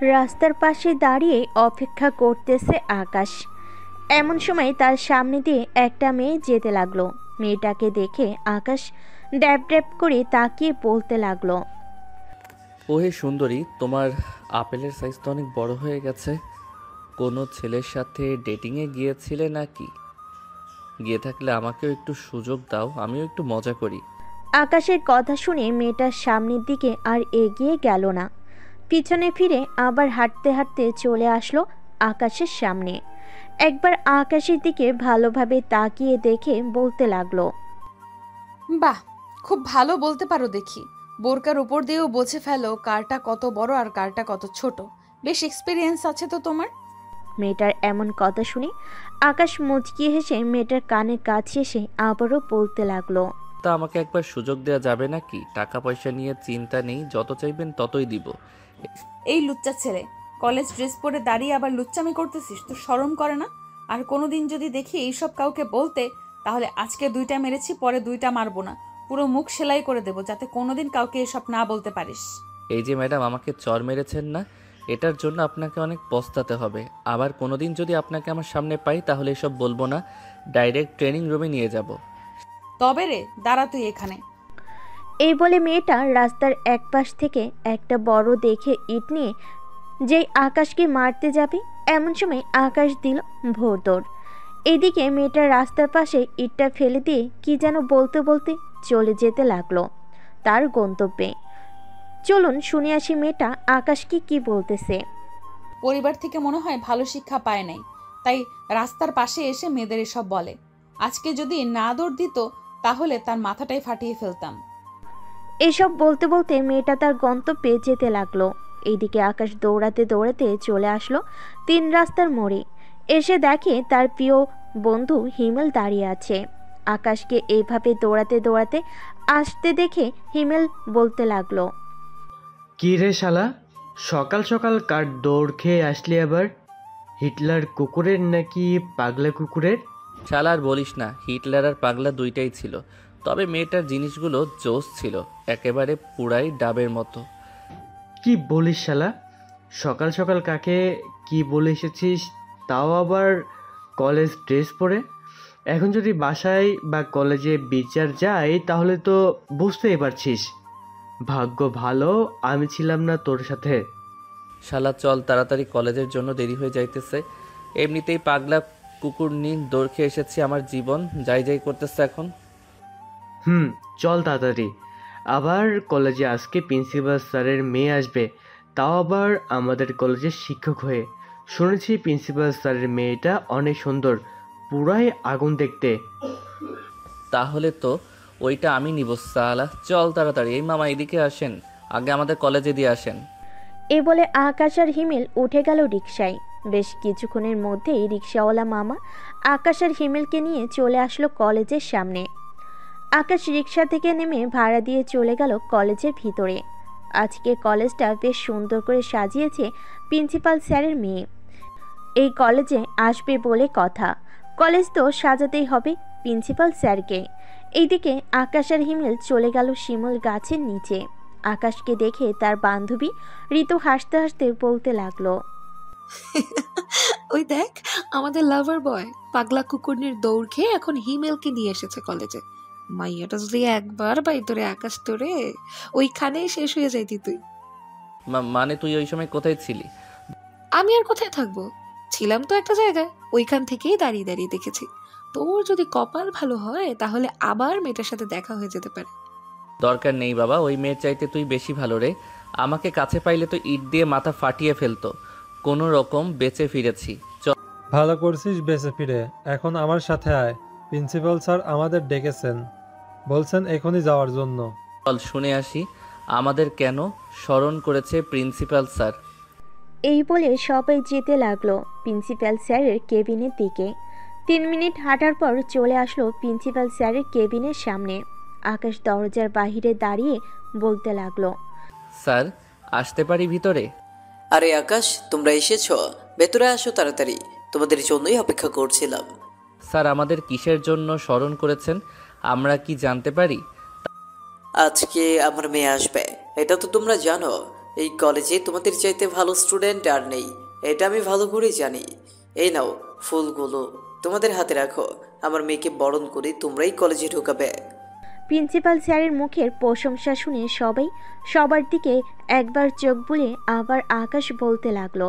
রাস্তার পাশে দাঁড়িয়ে অপেক্ষা করতেছে আকাশ। এমন সময় তার সামনে দিয়ে একটা মেয়ে যেতে লাগলো। মেয়েটাকে দেখে আকাশ ড্যাব ড্যাব করে তাকিয়ে বলতে লাগলো, ওহে সুন্দরী, তোমার আপেলের সাইজ তো অনেক বড় হয়ে গেছে। কোনো ছেলের সাথে ডেটিংয়ে গিয়েছিলে নাকি? গিয়ে থাকলে আমাকেও একটু সুযোগ দাও, আমিও একটু মজা করি। আকাশের কথা শুনে মেয়েটার সামনের দিকে আর এগিয়ে গেল না। পিছনে ফিরে আবার হাঁটতে হাঁটতে চলে আসলো আকাশের সামনে। একবার আকাশের দিকে ভালোভাবে তাকিয়ে দেখে বলতে লাগলো, বাহ, খুব ভালো বলতে পারো দেখি। বোরকার উপর দিয়েও বুঝে ফেলো কারটা কত বড় আর কারটা কত ছোট। বেশ এক্সপিরিয়েন্স আছে তো তোমার। মেয়েটার এমন কথা শুনে আকাশ মুচকি হেসে মেয়েটার কানে কাছে এসে আবারও বলতে লাগলো, তা আমাকে একবার সুযোগ দেওয়া যাবে নাকি? টাকা পয়সা নিয়ে চিন্তা নেই, যত চাইবেন ততই দিব। এই লুচ্চা ছেলে, কলেজ ড্রেস পরে দাঁড়িয়ে আবার লুচ্চামি করতেছিস, তো শরম করে না? আর কোনোদিন যদি দেখি এইসব কাউকে বলতে, তাহলে আজকে 2টা মেরেছি, পরে 2টা মারবো না, পুরো মুখ সেলাই করে দেবো, যাতে কোনোদিন কাউকে এসব না বলতে পারিস। এই যে ম্যাডাম আমাকে চর মেরেছেন না, এটার জন্য আপনাকে অনেক পস্তাতে হবে। আবার কোনোদিন যদি আপনাকে আমার সামনে পাই তাহলে এসব বলবো না, ডাইরেক্ট ট্রেনিং রুমে নিয়ে যাব। তবে রে, দাঁড়া তুই এখানে। এই বলে মেয়েটা রাস্তার এক পাশ থেকে একটা বড় দেখে ইট নিয়ে যেই আকাশকে মারতে যাবে, এমন সময় আকাশ দিল ভোর দৌড়। এদিকে মেয়েটা রাস্তার পাশে ইটটা ফেলে দিয়ে কি যেন বলতে বলতে চলে যেতে লাগলো তার গন্তব্যে। চলুন শুনে আসি মেয়েটা আকাশকে কি বলতেছে। পরিবার থেকে মনে হয় ভালো শিক্ষা পায় নাই, তাই রাস্তার পাশে এসে মেয়েদের এসব বলে। আজকে যদি না দৌড় দিত, তাহলে তার মাথাটাই ফাটিয়ে ফেলতাম। এসব বলতে বলতে মেয়েটা তার গন্তব্যে যেতে লাগলো। এইদিকে আকাশ দৌড়াতে দৌড়াতে চলে আসলো 3 রাস্তার মোড়ে। এসে দেখে তার প্রিয় বন্ধু হিমেল দাঁড়িয়ে আছে। আকাশকে এইভাবে দৌড়াতে দৌড়াতে আসতে দেখে হিমেল বলতে লাগলো, কি রে শালা, সকাল সকাল কার দৌড় খেয়ে আসলি আবার? হিটলার কুকুরের নাকি পাগলা কুকুরের? শালা আর বলিস না, হিটলার আর পাগলা দুইটাই ছিল। তবে মেয়েটার জিনিসগুলো জোস ছিল, একেবারে পুরাই ডাবের মতো। কি বলিস শালা, সকাল সকাল কাকে কি বলে এসেছিস, তাও আবার কলেজ ড্রেস পরে? এখন যদি বাসায় বা কলেজে বিচার যায় তাহলে তো বুঝতেই পারছিস। ভাগ্য ভালো আমি ছিলাম না তোর সাথে। শালা চল তাড়াতাড়ি, কলেজের জন্য দেরি হয়ে যাইতেছে। এমনিতেই পাগলা কুকুর নিয়ে দৌড় খেয়ে এসেছি, আমার জীবন যাই যাই করতেছে এখন। চল তাড়াতাড়ি। আবার কলেজে আজকে প্রিন্সিপাল স্যারের মেয়ে আসবে, তাও আবার আমাদের কলেজের শিক্ষক হয়ে। শুনেছি প্রিন্সিপাল স্যারের মেয়েটা অনেক সুন্দর, পুরাই আগুন দেখতে। তাহলে তো ওইটা আমি নিব শালা। চল তাড়াতাড়ি, এই মামা এদিকে আসেন, আগে আমাদের কলেজে দিয়ে আসেন। এ বলে আকাশ আর হিমেল উঠে গেল রিকশায়। বেশ কিছুক্ষণের মধ্যেই রিকশাওয়ালা মামা আকাশ আর হিমেলকে নিয়ে চলে আসলো কলেজের সামনে। আকাশ রিকশা থেকে নেমে ভাড়া দিয়ে চলে গেল কলেজের ভিতরে। আজকে কলেজটা বেশ সুন্দর করে সাজিয়েছে প্রিন্সিপাল স্যারের মেয়ে। এই কলেজে আসবে বলে কথা, কলেজ তো সাজাতেই হবে প্রিন্সিপাল স্যারকে। এইদিকে আকাশ আর হিমেল চলে গেল শিমুল গাছের নিচে। আকাশকে দেখে তার বান্ধবী ঋতু হাসতে হাসতে বলতে লাগলো, ওই দেখ, আমাদের লাভার বয় পাগলা কুকুরনির দৌড় খেয়ে এখন হিমেলকে নিয়ে এসেছে কলেজে। মাইয়াটা যদি একবার বাইতরে আকাশ তোরে, ওইখানেই শেষ হয়ে যাইতি তুই। মানে তুই ওই সময় কোথায় ছিলি? আমি আর কোথায় থাকবো, ছিলাম তো একটা জায়গায়, ওইখান থেকেই দাঁড়িয়ে দাঁড়িয়ে দেখেছি। তোর যদি কপাল ভালো হয় তাহলে আবার মেয়েটার সাথে দেখা হয়ে যেতে পারে। দরকার নেই বাবা, ওই মেয়ের চাইতে তুই বেশি ভালো রে। আমাকে কাছে পাইলে তো ইট দিয়ে মাথা ফাটিয়ে ফেলতো। কোনো রকম বেঁচে ফিরেছি। চল। ভালো করছিস বেঁচে ফিরে। এখন আমার সাথে আয়, প্রিন্সিপাল স্যার আমাদের ডেকেছেন, বলছেন এখনই যাওয়ার জন্য। চল শুনে আসি আমাদের কেন স্মরণ করেছে প্রিন্সিপাল স্যার। এই বলে সবাই যেতে লাগলো প্রিন্সিপাল স্যারের কেবিনের দিকে। 3 মিনিট হাঁটার পর চলে আসলো প্রিন্সিপাল স্যারের কেবিনের সামনে। আকাশ দরজার বাহিরে দাঁড়িয়ে বলতে লাগলো, স্যার আসতে পারি ভিতরে? আরে আকাশ, তোমরা এসেছো, ভেতরে আসো তাড়াতাড়ি, তোমাদের জন্যই অপেক্ষা করছিলাম। স্যার আমাদের কিসের জন্য স্মরণ করেছেন আমরা কি জানতে পারি? আজকে আমার মেয়ে আসবে, এটা তো তোমরা জানো। এই কলেজে তোমাদের চাইতে ভালো স্টুডেন্ট আর নেই, এটা আমি ভালো করেই জানি। এই নাও ফুলগুলো, তোমাদের হাতে রাখো। আমার মেয়েকে বরণ করে তোমরাই কলেজে ঢোকাবে। প্রিন্সিপাল স্যারের মুখের প্রশংসা শুনে সবাই সবার দিকে একবার চোখ বুলে আবার আকাশ বলতে লাগলো,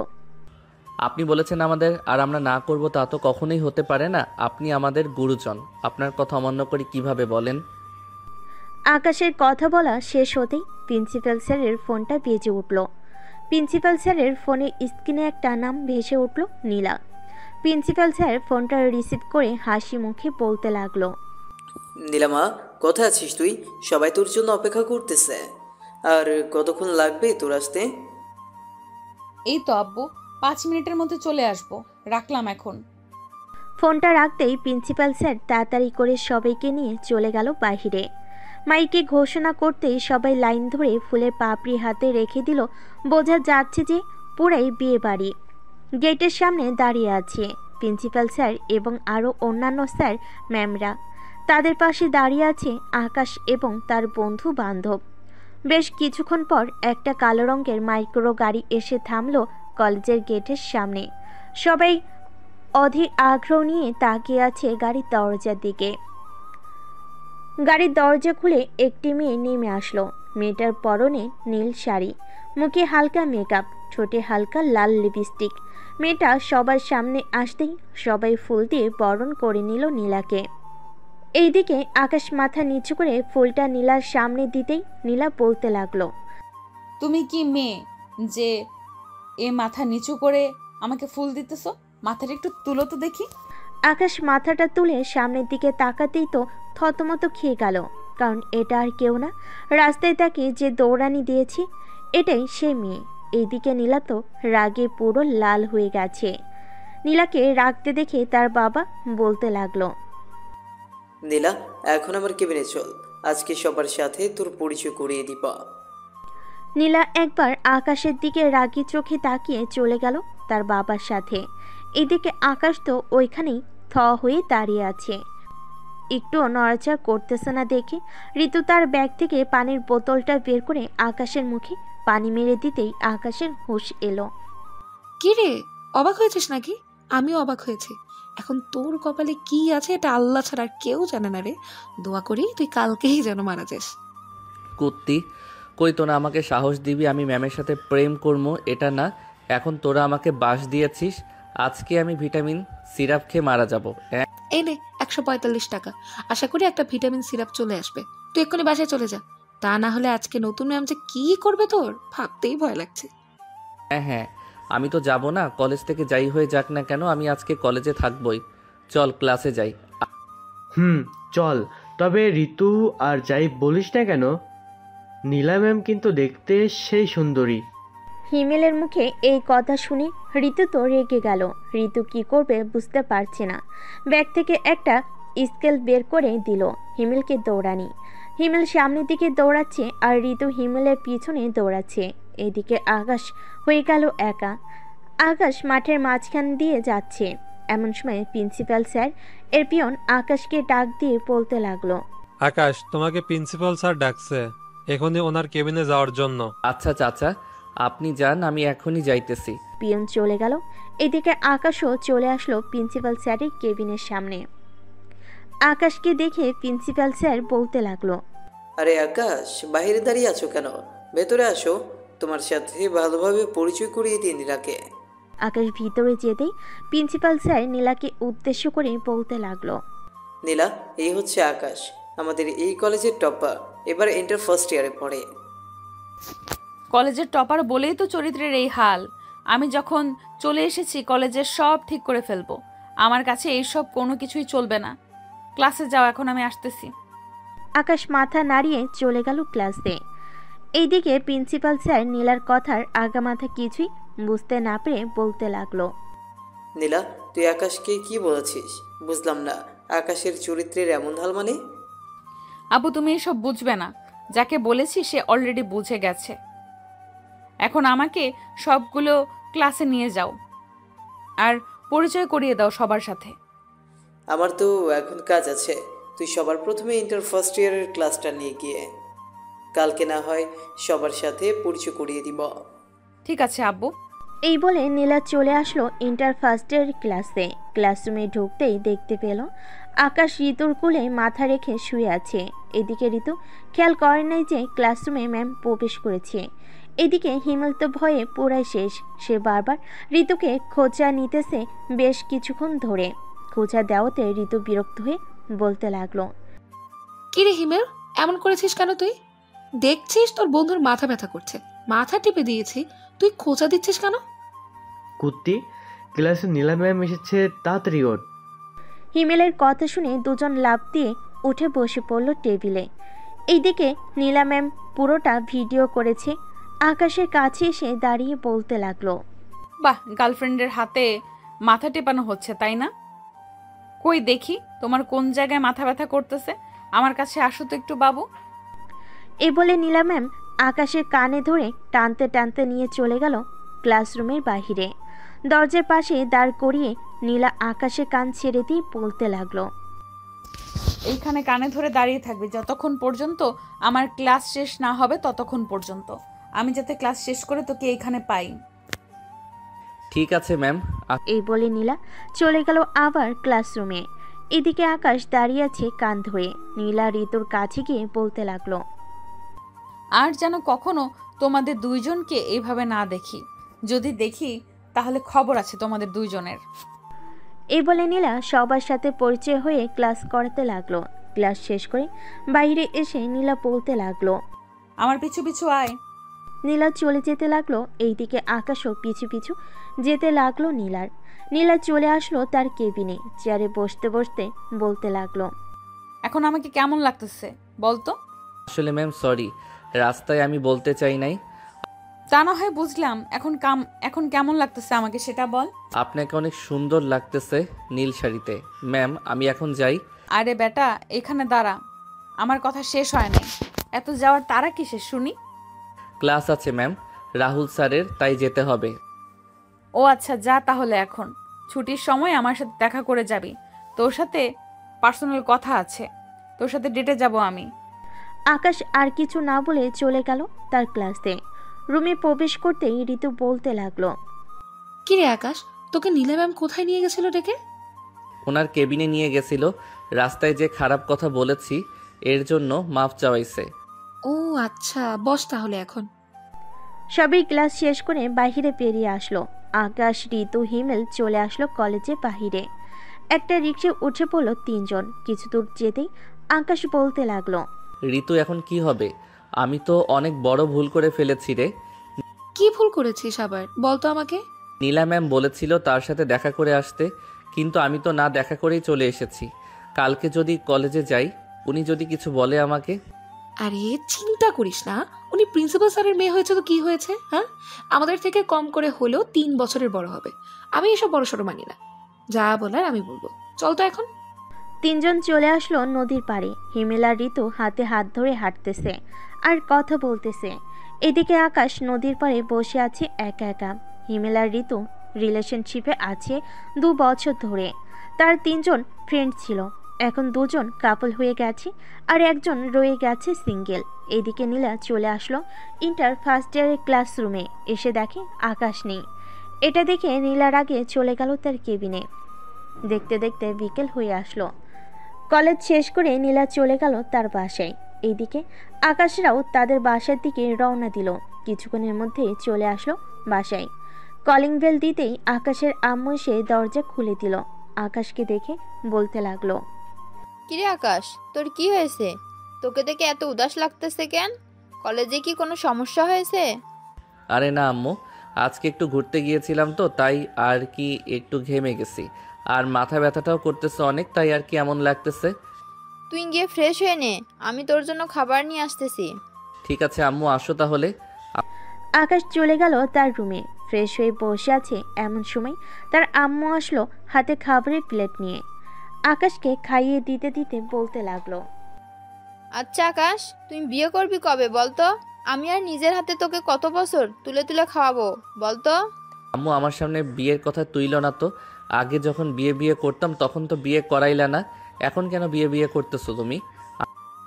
আপনি বলেছেন আমাদের, আর আমরা না করব তা তো কখনোই হতে পারে না। আপনি আমাদের গুরুজন, আপনার কথা অমান্য করে কিভাবে বলেন? আকাশের কথা বলা শেষ হতেই প্রিন্সিপাল স্যারের ফোনটা বেজে উঠল। প্রিন্সিপাল স্যারের ফোনের স্ক্রিনে একটা নাম ভেসে উঠল, নীলা। প্রিন্সিপাল স্যার ফোনটা রিসিভ করে হাসি মুখে বলতে লাগলো, নীলামা, কোথায় আছিস তুই? সবাই তোর জন্য অপেক্ষা করতেছে। আর কতক্ষণ লাগবে তোর আসতে? এই তো আব্বু, 5 মিনিটের মধ্যে চলে আসবো, রাখলাম এখন। ফোনটা রাখতেই প্রিন্সিপাল স্যার তাড়াতাড়ি করে সবাইকে নিয়ে চলে গেল বাইরে। মাইকে ঘোষণা করতেই সবাই লাইন ধরে ফুলের পাপড়ি হাতে রেখে দিল। বোঝা যাচ্ছে যে পুরাই বিয়ে বাড়ি। গেটের সামনে দাঁড়িয়ে আছে প্রিন্সিপাল স্যার এবং আরও অন্যান্য স্যার ম্যামরা। তাদের পাশে দাঁড়িয়ে আছে আকাশ এবং তার বন্ধু বান্ধব। বেশ কিছুক্ষণ পর একটা কালো রঙের মাইক্রো গাড়ি এসে থামল কলেজের গেটের সামনে। সবাই অধীর আগ্রহ নিয়ে তাকিয়ে আছে গাড়ির দরজার দিকে। গাড়ির দরজা খুলে একটি মেয়ে নেমে আসলো। মেয়েটার পরনে নীল শাড়ি, মুখে হালকা মেকআপ, ঠোঁটে হালকা লাল লিপস্টিক। মেয়েটা সবার সামনে আসতেই সবাই ফুল দিয়ে বরণ করে নিল নীলাকে। এইদিকে আকাশ মাথা নিচু করে ফুলটা নীলার সামনে দিতেই নীলা বলতে লাগলো, তুমি কি মেয়ে যে এ মাথা নিচু করে আমাকে ফুল দিতেছো? মাথাটা একটু তুলো তো দেখি। আকাশ মাথাটা তুলে সামনের দিকে তাকাতেই তো থতমত খেয়ে গেল, কারণ এটা আর কেউ না, রাস্তায় তাকে যে দৌড়ানি দিয়েছি এটাই সে মেয়ে। এইদিকে নীলা তো রাগে পুরো লাল হয়ে গেছে। নীলাকে রাগতে দেখে তার বাবা বলতে লাগলো, নীলা, এখন আমার কেবিনে চল, আজকে সবার সাথে তোর পরিচয় করিয়ে দিব। নীলা একবার আকাশের দিকে রাগী চোখে তাকিয়ে চলে গেল তার বাবার সাথে। এদিকে আকাশ তো ওইখানেই থ হয়ে দাঁড়িয়ে আছে, একটুও নড়াচড়া করতেছে না দেখে ঋতু তার ব্যাগ থেকে পানির বোতলটা বের করে আকাশের মুখে পানি মেরে দিতেই আকাশের হুঁশ এলো। কি রে, অবাক হয়েছিস নাকি? আমিও অবাক হয়েছি। এখন তোর কপালে কি আছে এটা আল্লাহ ছাড়া আর কেউ জানে না রে। দোয়া করি তুই কালকেই যেন মারা যাস। কুত্তি, কই তোরা আমাকে সাহস দিবি আমি ম্যামের সাথে প্রেম করবো? এটা না, এখন তোরা আমাকে বাস দিয়েছিস, আজকে আমি ভিটামিন সিরাপ খেয়ে মারা যাবো। এই নে 145 টাকা। আশা করি একটা ভিটামিন সিরাপ চলে আসবে। তুই এক্ষুনি বাসায় চলে যা, তা না হলে আজকে নতুন ম্যাম যে কি করবে তোর ভাবতেই ভয় লাগছে। হ্যাঁ হ্যাঁ, আমি তো যাব না, কলেজ থেকে যাই হয়ে যাক না কেন, আমি আজকে কলেজে থাকবই। চল ক্লাসে যাই। চল। তবে ঋতু আর যাই বলিস না কেন, নীলা ম্যাম কিন্তু দেখতে সেই সুন্দরী। হিমেলের মুখে এই কথা শুনে ঋতু তো রেগে গেল। ঋতু কি করবে বুঝতে পারছে না। ব্যাগ থেকে একটা স্কেল বের করে দিল হিমেলকে দৌড়ানি। হিমেল সামনের দিকে দৌড়াচ্ছে আর ঋতু হিমেলের পিছনে দৌড়াচ্ছে। এদিকে আকাশ হয়ে গেল একা। আকাশ মাঠের মাঝখান দিয়ে যাচ্ছে। এমন সময় প্রিন্সিপাল স্যার এর পিয়ন আকাশকে ডাক দিয়ে বলতে লাগলো, আকাশ, তোমাকে প্রিন্সিপাল স্যার ডাকছে এখনই ওনার কেবিনে যাওয়ার জন্য। আচ্ছা চাচা, আপনি যান, আমি এখনই যাইতেছি। পিয়ন চলে গেল। এদিকে আকাশও চলে আসলো প্রিন্সিপাল স্যারের কেবিনের সামনে। আকাশকে দেখে প্রিন্সিপাল স্যার বলতে লাগলো, আরে আকাশ, বাইরে দাঁড়িয়ে আছো কেন? ভেতরে আসো, তোমার সাথে ভালোভাবে পরিচয় করিয়ে দিই নীলাকে। আকাশ ভিতরে যেতেই প্রিন্সিপাল স্যার নীলাকে উদ্দেশ্য করে বলতে লাগলো, নীলা, এই হচ্ছে আকাশ, আমাদের এই কলেজের টপার, এবার ইন্টার ফার্স্ট ইয়ারে পড়ে। কলেজের টপার বলেই তো চরিত্রের এই হাল। আমি যখন চলে এসেছি কলেজের সব ঠিক করে ফেলবো। আমার কাছে এইসব কোনো কিছুই চলবে না। ক্লাসে যাও, এখন আমি আসতেছি। আকাশ মাথা নাড়িয়ে চলে গেল ক্লাসে। এইদিকে প্রিন্সিপাল স্যার নীলার কথার আগামাথা কিছুই বুঝতে না পেরে বলতে লাগলো, নীলা, তুই আকাশকে কি বলেছিস? বুঝলাম না, আকাশের চরিত্রের এমন হাল মানে? আবু, তুমি এসব বুঝবে না। যাকে বলেছি সে অলরেডি বুঝে গেছে। এখন আমাকে সবগুলো ক্লাসে নিয়ে যাও আর পরিচয় করিয়ে দাও সবার সাথে। আমার তো এখন কাজ আছে, তুই সবার প্রথমে ইন্টার ফার্স্ট ইয়ারের ক্লাসটা নিয়ে গিয়ে। কালকে না হয় সবার সাথে পরিচয় করিয়ে দিব। ঠিক আছে আব্বু। এই বলে নীলা চলে আসলো ইন্টার ফার্স্ট ইয়ার ক্লাসে। ক্লাসরুমে ঢুকতেই দেখতে পেল আকাশ ঋতুর কোলে মাথা রেখে শুয়ে আছে। এদিকে ঋতু খেয়াল করে নাই যে ক্লাসরুমে ম্যাম প্রবেশ করেছে। এদিকে হিমেল তো ভয়ে পুরাই শেষ। সে বারবার ঋতুকে খোঁচা নিতেছে বেশ কিছুক্ষণ ধরে। খোঁচা দেওয়াতে ঋতু বিরক্ত হয়ে বলতে লাগলো, কিরে হিমেল, এমন করেছিস কেন তুই? দেখছিস তোর বন্ধুর মাথা ব্যথা করছে, মাথা টিপে দিয়েছি, তুই খোঁচা দিচ্ছিস কেন? কুত্তি, ক্লাসে নীলা ম্যাম এসেছে, তাড়াতাড়ি ওঠ। হিমেলের কথা শুনে দুজন লাফ দিয়ে উঠে বসে পড়ল টেবিলে। এইদিকে নীলা ম্যাম পুরোটা ভিডিও করেছে। আকাশের কাছে এসে দাঁড়িয়ে বলতে লাগলো, বাহ, গার্লফ্রেন্ডের হাতে মাথা টেপানো হচ্ছে তাই না? কই দেখি তোমার কোন জায়গায় মাথা ব্যথা করতেছে, আমার কাছে আসো তো একটু বাবু। এ বলে নীলা ম্যাম আকাশের কানে ধরে টানতে টানতে নিয়ে চলে গেল ক্লাসরুমের বাহিরে। দরজার পাশে দাঁড় করিয়ে নীলা আকাশের কান ছেড়ে দিয়ে বলতে লাগলো, এইখানে কানে ধরে দাঁড়িয়ে থাকবে যতক্ষণ পর্যন্ত আমার ক্লাস শেষ না হবে, ততক্ষণ পর্যন্ত। আমি যাতে ক্লাস শেষ করে তোকে এইখানে পাই। ঠিক আছে ম্যাম। এই বলে নীলা চলে গেল আবার ক্লাসরুমে। এদিকে আকাশ দাঁড়িয়ে আছে কান ধরে। নীলা ঋতুর কাছে গিয়ে বলতে লাগলো, আর যেন কখনো তোমাদের দুইজনকে এইভাবে না দেখি। যদি দেখি তাহলে খবর আছে তোমাদের দুইজনের। এই বলে নীলা সবার সাথে পরিচয় হয়ে ক্লাস করাতে লাগলো। ক্লাস শেষ করে বাইরে এসে নীলা বলতে লাগলো, আমার পিছু পিছু আয়। নীলা চলে যেতে লাগলো। এইদিকে আকাশও পিছু পিছু যেতে লাগলো নীলার। নীলা চলে আসলো তার কেবিনে। চেয়ারে বসতে বসতে বলতে লাগলো, এখন আমাকে কেমন লাগতেছে বলতো? আসলে ম্যাম সরি, রাস্তায় আমি বলতে চাই নাই। তা না হয় বুঝলাম, এখন কেমন লাগতেছে আমাকে সেটা বল। আপনাকে অনেক সুন্দর লাগতেছে নীল শাড়িতে। ম্যাম আমি এখন যাই। আরে বেটা, এখানে দাঁড়া, আমার কথা শেষ হয় নাই। এত যাওয়ার তারা কিসে শুনি? ক্লাস আছে ম্যাম, রাহুল স্যারের, তাই যেতে হবে। ও আচ্ছা, যা তাহলে। এখন ছুটির সময় আমার সাথে দেখা করে যাবি। তোর সাথে পার্সোনাল কথা আছে, তোর সাথে ডেটে যাব আমি। আকাশ আর কিছু না বলে চলে গেল তার ক্লাসে। রুমে প্রবেশ করতেই ঋতু বলতে লাগলো, কিরে আকাশ, তোকে নীলা ম্যাম কোথায় নিয়ে গেছিল ডেকে? ওনার কেবিনে নিয়ে গেছিল। রাস্তায় যে খারাপ কথা বলেছি এর জন্য মাফ চাওয়াইছে। ও আচ্ছা, বস তাহলে এখন। সবই ক্লাস শেষ করে বাহিরে বেরিয়ে আসলো। আকাশ, ঋতু, হিমেল চলে আসলো কলেজের বাহিরে। একটা রিক্সায় উঠে পড়লো তিনজন। কিছু দূর যেতেই আকাশ বলতে লাগলো, ঋতু এখন কি হবে? আমি তো অনেক বড় ভুল করে ফেলেছি রে। কি ভুল করেছিস আবার, বলতো আমাকে। নীলা ম্যাম বলেছিল তার সাথে দেখা করে আসতে, কিন্তু আমি তো না দেখা করেই চলে এসেছি। কালকে যদি কলেজে যাই, উনি যদি কিছু বলে আমাকে। আরে চিন্তা করিস না, উনি প্রিন্সিপাল স্যারের মেয়ে হয়েছে তো কি হয়েছে? হ্যাঁ, আমাদের থেকে কম করে হলেও 3 বছরের বড় হবে। আমি এসব বড় সড়ো মানি না, যা বলার আমি বলবো। চল তো এখন। তিনজন চলে আসলো নদীর পাড়ে। হিমেল আর ঋতু হাতে হাত ধরে হাঁটতেছে আর কথা বলতেছে। এদিকে আকাশ নদীর পাড়ে বসে আছে একা একা। হিমেল আর ঋতু রিলেশনশিপে আছে 2 বছর ধরে। তার 3জন ফ্রেন্ড ছিল, এখন 2জন কাপল হয়ে গেছে আর একজন রয়ে গেছে সিঙ্গেল। এদিকে নীলা চলে আসলো ইন্টার ফার্স্ট ইয়ারের ক্লাসরুমে। এসে দেখে আকাশ নেই। এটা দেখে নীলার আগে চলে গেল তার কেবিনে। দেখতে দেখতে বিকেল হয়ে আসলো। কলেজ শেষ করে নীলা চলে গেল তার বাসায়। এইদিকে আকাশরাও তাদের বাসার দিকে রওনা দিল। কিছুক্ষণের মধ্যে চলে আসলো বাসায়। কলিং বেল দিতেই আকাশের আম্মু এসে দরজা খুলে দিল। আকাশকে দেখে বলতে লাগলো, কিরে আকাশ, তোর কি হয়েছে? তোকে দেখে এত উদাস লাগতেছে কেন? কলেজে কি কোনো সমস্যা হয়েছে? আরে না আম্মু, আজকে একটু ঘুরতে গিয়েছিলাম তো, তাই আর কি একটু ঘেমে গেছি। আর মাথা ব্যথাটাও করতেছে অনেক, তাই আর কি এমন লাগতেছে। তুই গিয়ে ফ্রেশ হয়ে নে, আমি তোর জন্য খাবার নিয়ে আসতেছি। ঠিক আছে আম্মু, আসো তাহলে। আকাশ চলে গেল তার রুমে। ফ্রেশ হয়ে বসে আছে এমন সময় তার আম্মু আসলো হাতে খাবারের প্লেট নিয়ে। আকাশকে খাইয়ে দিতে দিতে বলতে লাগলো, আচ্ছা আকাশ, তুই বিয়ে করবি কবে বলতো? আমি আর নিজের হাতে তোকে কত বছর তুলে তুলে খাওয়াবো বলতো? আম্মু আমার সামনে বিয়ের কথা তুইল না তো। আগে যখন বিয়ে বিয়ে করতাম তখন তো বিয়ে করাইলা না, এখন কেন বিয়ে বিয়ে করতেছো তুমি?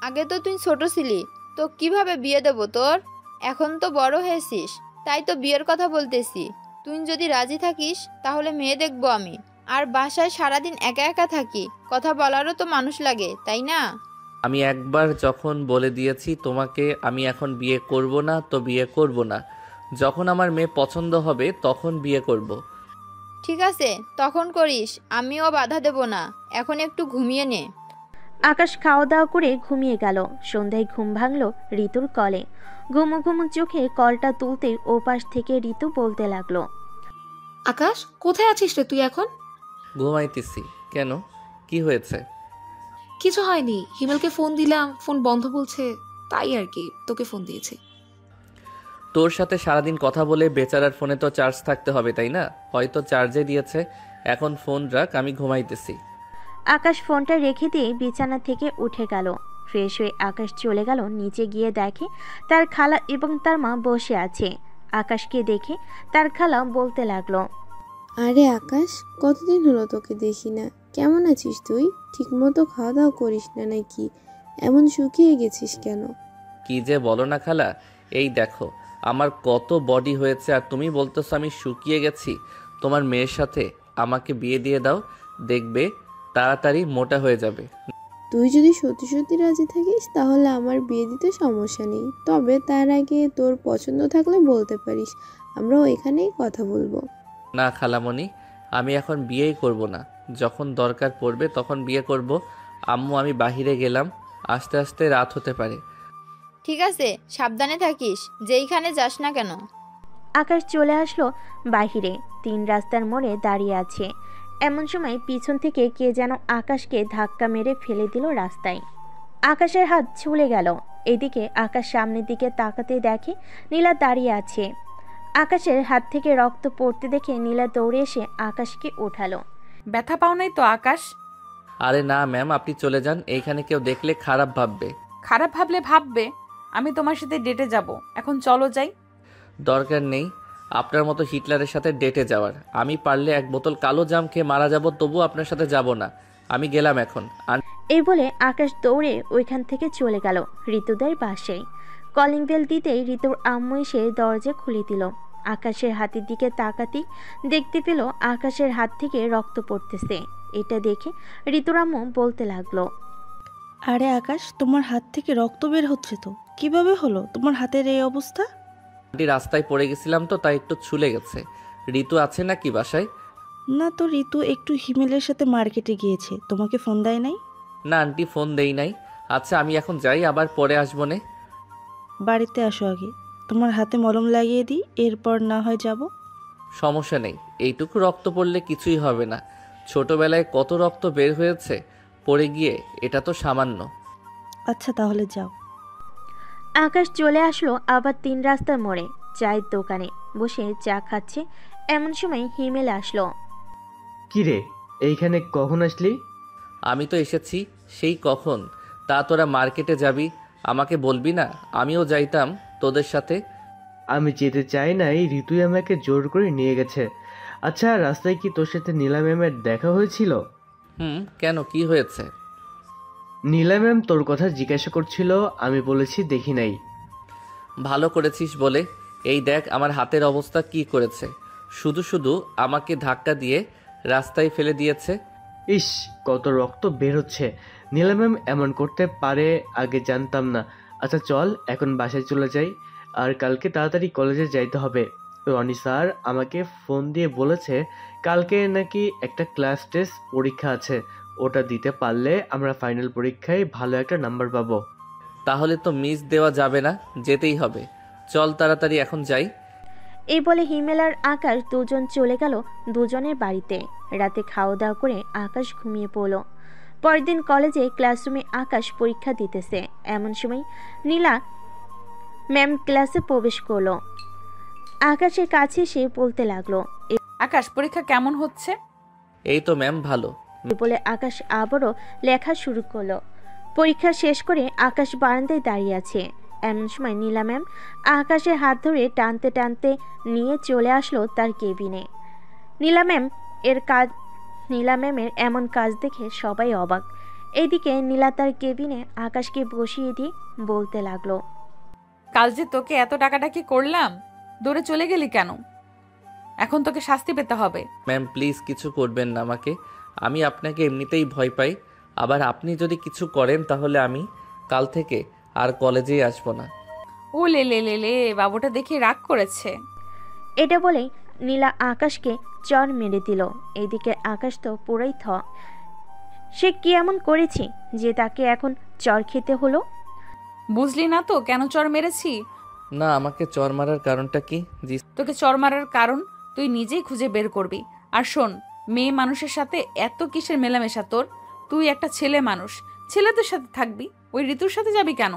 আগে তো তুই ছোট ছিলি, তো কিভাবে বিয়ে দেবো তোর? এখন তো বড় হয়েছিস, তাই তো বিয়ের কথা বলতেছি। তুই যদি রাজি থাকিস তাহলে মেয়ে দেখবো আমি। আর বাসায় সারাদিন একা একা থাকি, কথা বলারও তো মানুষ লাগে, তাই না? আমি একবার যখন বলে দিয়েছি তোমাকে আমি এখন বিয়ে করব না, তো বিয়ে করব না। যখন আমার মেয়ে পছন্দ হবে তখন বিয়ে করব। ঠিক আছে, তখন করিস, আমিও বাধা দেব না। এখন একটু ঘুমিয়ে নে। আকাশ খাওয়া দাওয়া করে ঘুমিয়ে গেল। সন্ধ্যায় ঘুম ভাঙল ঋতুর কলে। ঘুমো ঘুমো চোখে কলটা তুলতেই ওপাশ থেকে ঋতু বলতে লাগলো, আকাশ, কোথায় আছিস রে তুই এখন? ঘুমাইতেছি। কেন, কি হয়েছে? কিছু হয়নি, হিমেলকে ফোন দিলাম, ফোন বন্ধ বলছে, তাই আর কি তোকে ফোন দিয়েছি। তোর সাথে সারাদিন কথা বলে বেচারার ফোনে তো চার্জ থাকতে হবে, তাই না? হয়তো চার্জে দিয়েছে। এখন ফোন রাখ, আমি ঘুমাইতেছি। আকাশ ফোনটা রেখে দিয়ে বিছানা থেকে উঠে গেল। ফ্রেশ হয়ে আকাশ চলে গেল নিচে, গিয়ে দেখে তার খালা এবং তার মা বসে আছে। আকাশকে দেখে তার খালা বলতে লাগলো, আরে আকাশ, কতদিন হলো তোকে দেখি না। কেমন আছিস তুই? ঠিকমতো খাওয়া দাওয়া করিস না নাকি? এমন শুকিয়ে গেছিস কেন? কি যে বলো না খালা, এই দেখো আমার কত বডি হয়েছে আর তুমি বলতেছো আমি শুকিয়ে গেছি। তোমার মেয়ের সাথে আমাকে বিয়ে দিয়ে দাও, দেখবে তাড়াতাড়ি মোটা হয়ে যাবে। তুই যদি সত্যি সত্যি রাজি থাকিস তাহলে আমার বিয়ে দিতে সমস্যা নেই, তবে তার আগে তোর পছন্দ থাকলে বলতে পারিস, আমরাও এখানেই কথা বলবো। না খালামণি, আমি এখন বিয়েই করব না। যখন দরকার পড়বে তখন বিয়ে করব। আম্মু, আমি বাহিরে গেলাম, আস্তে আস্তে রাত হতে পারে। ঠিক আছে, সাবধানে থাকিস, যেইখানে যাস না কেন। আকাশ চলে আসলো বাহিরে। 3 রাস্তার মোড়ে দাঁড়িয়ে আছে। এমন সময় পিছন থেকে কে যেন আকাশকে ধাক্কা মেরে ফেলে দিল রাস্তায়। আকাশের হাত ছুলে গেল। এদিকে আকাশ সামনের দিকে তাকাতে দেখে নীলা দাঁড়িয়ে আছে। আকাশের হাত থেকে রক্ত পড়তে দেখে নীলা দৌড়ে এসে আকাশকে ওঠালো। ব্যথা পাও নাই তো আকাশ? আরে না ম্যাম, আপনি চলে যান, এইখানে কেউ দেখলে খারাপ ভাববে। খারাপ ভাবলে ভাববে, আমি তোমার সাথে ডেটে যাব। এখন চলো যাই। দরকার নেই আপনার মতো হিটলারের সাথে ডেটে যাওয়ার। আমি পারলে 1 বোতল কালো জাম খেয়ে মারা যাব, তবু আপনার সাথে যাব না। আমি গেলাম এখন। এই বলে আকাশ দৌড়ে ওইখান থেকে চলে গেল ঋতুদের বাসায়। কলিং বেল দিতেই ঋতুর আম্মু এসে দরজা খুলে দিল। আকাশের হাতের দিকে তাকাতেই দেখতে পেল আকাশের হাত থেকে রক্ত পড়তেছে। এটা দেখে ঋতুর আম্মু বলতে লাগলো, আরে আকাশ, তোমার হাত থেকে রক্ত বের হচ্ছে তো, কিভাবে হলো তোমার হাতের এই অবস্থা? আন্টি, রাস্তায় পড়ে গেছিলাম তো, তাই একটু ছুলে গেছে। ঋতু আছে নাকি বাসায়? না তো, ঋতু একটু হিমেলের সাথে মার্কেটে গিয়েছে, তোমাকে ফোন দেয় নাই? না আন্টি, ফোন দেই নাই। আচ্ছা আমি এখন যাই, আবার পরে আসবো নে। বাড়িতে আসো আগে, তোমার হাতে মলম লাগিয়ে দিই, এরপর না হয় যাব। সমস্যা নেই, এইটুকু রক্ত পড়লে কিছুই হবে না। ছোটবেলায় কত রক্ত বের হয়েছে পড়ে গিয়ে, এটা তো সামান্য। আচ্ছা তাহলে যাও। আকাশ চলে আসলো আবার 3 রাস্তার মোড়ে চায়ের দোকানে বসে চা খাচ্ছে। এমন সময় হিমেল আসলো। কি রে, এইখানে কখন আসলি? আমি তো এসেছি সেই কখন। তা তোরা মার্কেটে যাবি, আমাকে বলবি না? আমিও যাইতাম তোদের সাথে। আমি যেতে চাই নাই, ঋতুই আমাকে জোর করে নিয়ে গেছে। আচ্ছা, রাস্তায় কি তোর সাথে নীলা ম্যামের দেখা হয়েছিল? কেন, কি হয়েছে? নীলা ম্যাম তোর কথা জিজ্ঞাসা করছিল, আমি বলেছি দেখি নাই। ভালো করেছিস বলে। এই দেখ আমার হাতের অবস্থা কি করেছে। শুধু শুধু আমাকে ধাক্কা দিয়ে রাস্তায় ফেলে দিয়েছে। ইস, কত রক্ত বের হচ্ছে। নীলা ম্যাম এমন করতে পারে আগে জানতাম না। আচ্ছা চল এখন বাসায় চলে যাই, আর কালকে তাড়াতাড়ি কলেজে যাইতে হবে। রনি স্যার আমাকে ফোন দিয়ে বলেছে কালকে নাকি একটা ক্লাস টেস্ট পরীক্ষা আছে, ওটা দিতে পারলে আমরা ফাইনাল পরীক্ষায় ভালো একটা নাম্বার পাবো। তাহলে তো মিস দেওয়া যাবে না, যেতেই হবে। চল তাড়াতাড়ি এখন যাই। এই বলে হিমেল আর আকাশ দুজন চলে গেল দুজনের বাড়িতে। রাতে খাওয়া দাওয়া করে আকাশ ঘুমিয়ে পড়ল। পরের দিন কলেজে ক্লাসরুমে আকাশ পরীক্ষা দিতেছে। এমন সময় নীলা ম্যাম ক্লাসে প্রবেশ করলো। আকাশের কাছে এসে বলতে লাগলো, আকাশ, পরীক্ষা কেমন হচ্ছে? এই তো ম্যাম, ভালো। বলে আকাশ আবারও লেখা শুরু করলো। পরীক্ষা শেষ করে আকাশ বারান্দায় দাঁড়িয়ে আছে। এমন সময় নীলা ম্যাম আকাশের হাত ধরে টানতে টানতে নিয়ে চলে আসলো তার কেবিনে। নীলা ম্যামের এমন কাজ দেখে সবাই অবাক। এইদিকে নীলা তার কেবিনে আকাশকে বসিয়ে দিয়ে বলতে লাগলো, কাল যে তোকে এত ডাকাডাকি করলাম, দৌড়ে চলে গেলি কেন? এখন তোকে শাস্তি পেতে হবে। ম্যাম প্লিজ কিছু করবেন না আমাকে, আমি আপনাকে এমনিতেই ভয় পাই। আবার আপনি যদি কিছু করেন তাহলে আমি কাল থেকে আর কলেজেই আসবো না। ও লে লে লে লে, বাবুটা দেখে রাগ করেছে। এটা বলেই নীলা আকাশকে চর মেরে দিল। এইদিকে আকাশ তো পুরাই সে কি এমন করেছি যে তাকে এখন চর খেতে হলো? বুঝলি না তো কেন চর মেরেছি? না, আমাকে চর মারার কারণটা কি? জি তোকে চর মারার কারণ তুই নিজেই খুঁজে বের করবি। আর শোন, মেয়ে মানুষের সাথে এত কিসের মেলামেশা তোর? তুই একটা ছেলে মানুষ, ছেলেদের সাথে থাকবি, ওই ঋতুর সাথে যাবি কেন?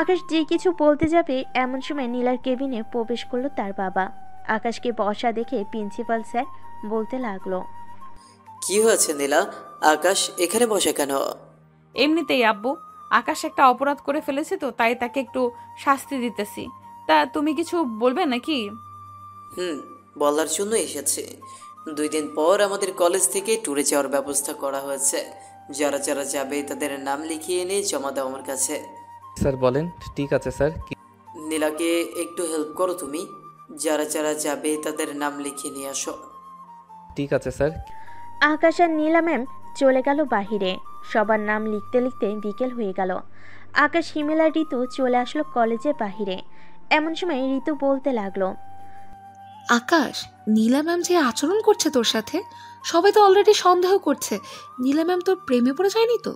আকাশ যে কিছু বলতে যাবে এমন সময় নীলার কেবিনে প্রবেশ করলো তার বাবা। আকাশকে বসা দেখে প্রিন্সিপাল স্যার বলতে লাগলো, কি হয়েছে নীলা? আকাশ এখানে বসে কেন? এমনিতেই আব্বু, আকাশ একটা অপরাধ করে ফেলেছে তো, তাই তাকে একটু শাস্তি দিতেছি। তা তুমি কিছু বলবে নাকি? বলার জন্য এসেছি। 2 দিন পর আমাদের কলেজ থেকে ট্যুরে যাওয়ার ব্যবস্থা করা হয়েছে। যারা যারা যাবে তাদের নাম লিখিয়ে এনে জমা দাও আমার কাছে। স্যার বলেন। ঠিক আছে স্যার। নীলাকে একটু হেল্প করো তুমি। যারা যারা যাবে তাদের নাম লিখিয়ে নিয়ে আসো। ঠিক আছে স্যার। আকাশ আর নীলা ম্যাম চলে গেল বাহিরে। সবার নাম লিখতে লিখতে বিকেল হয়ে গেল। আকাশ, হিমেল আর ঋতু চলে আসলো কলেজের বাহিরে। এমন সময় ঋতু বলতে লাগলো, আকাশ, নীলা ম্যাম যে আচরণ করছে তোর সাথে, সবাই তো অলরেডি সন্দেহ করছে নীলা ম্যাম তোর প্রেমে পড়ে যায়নি তো?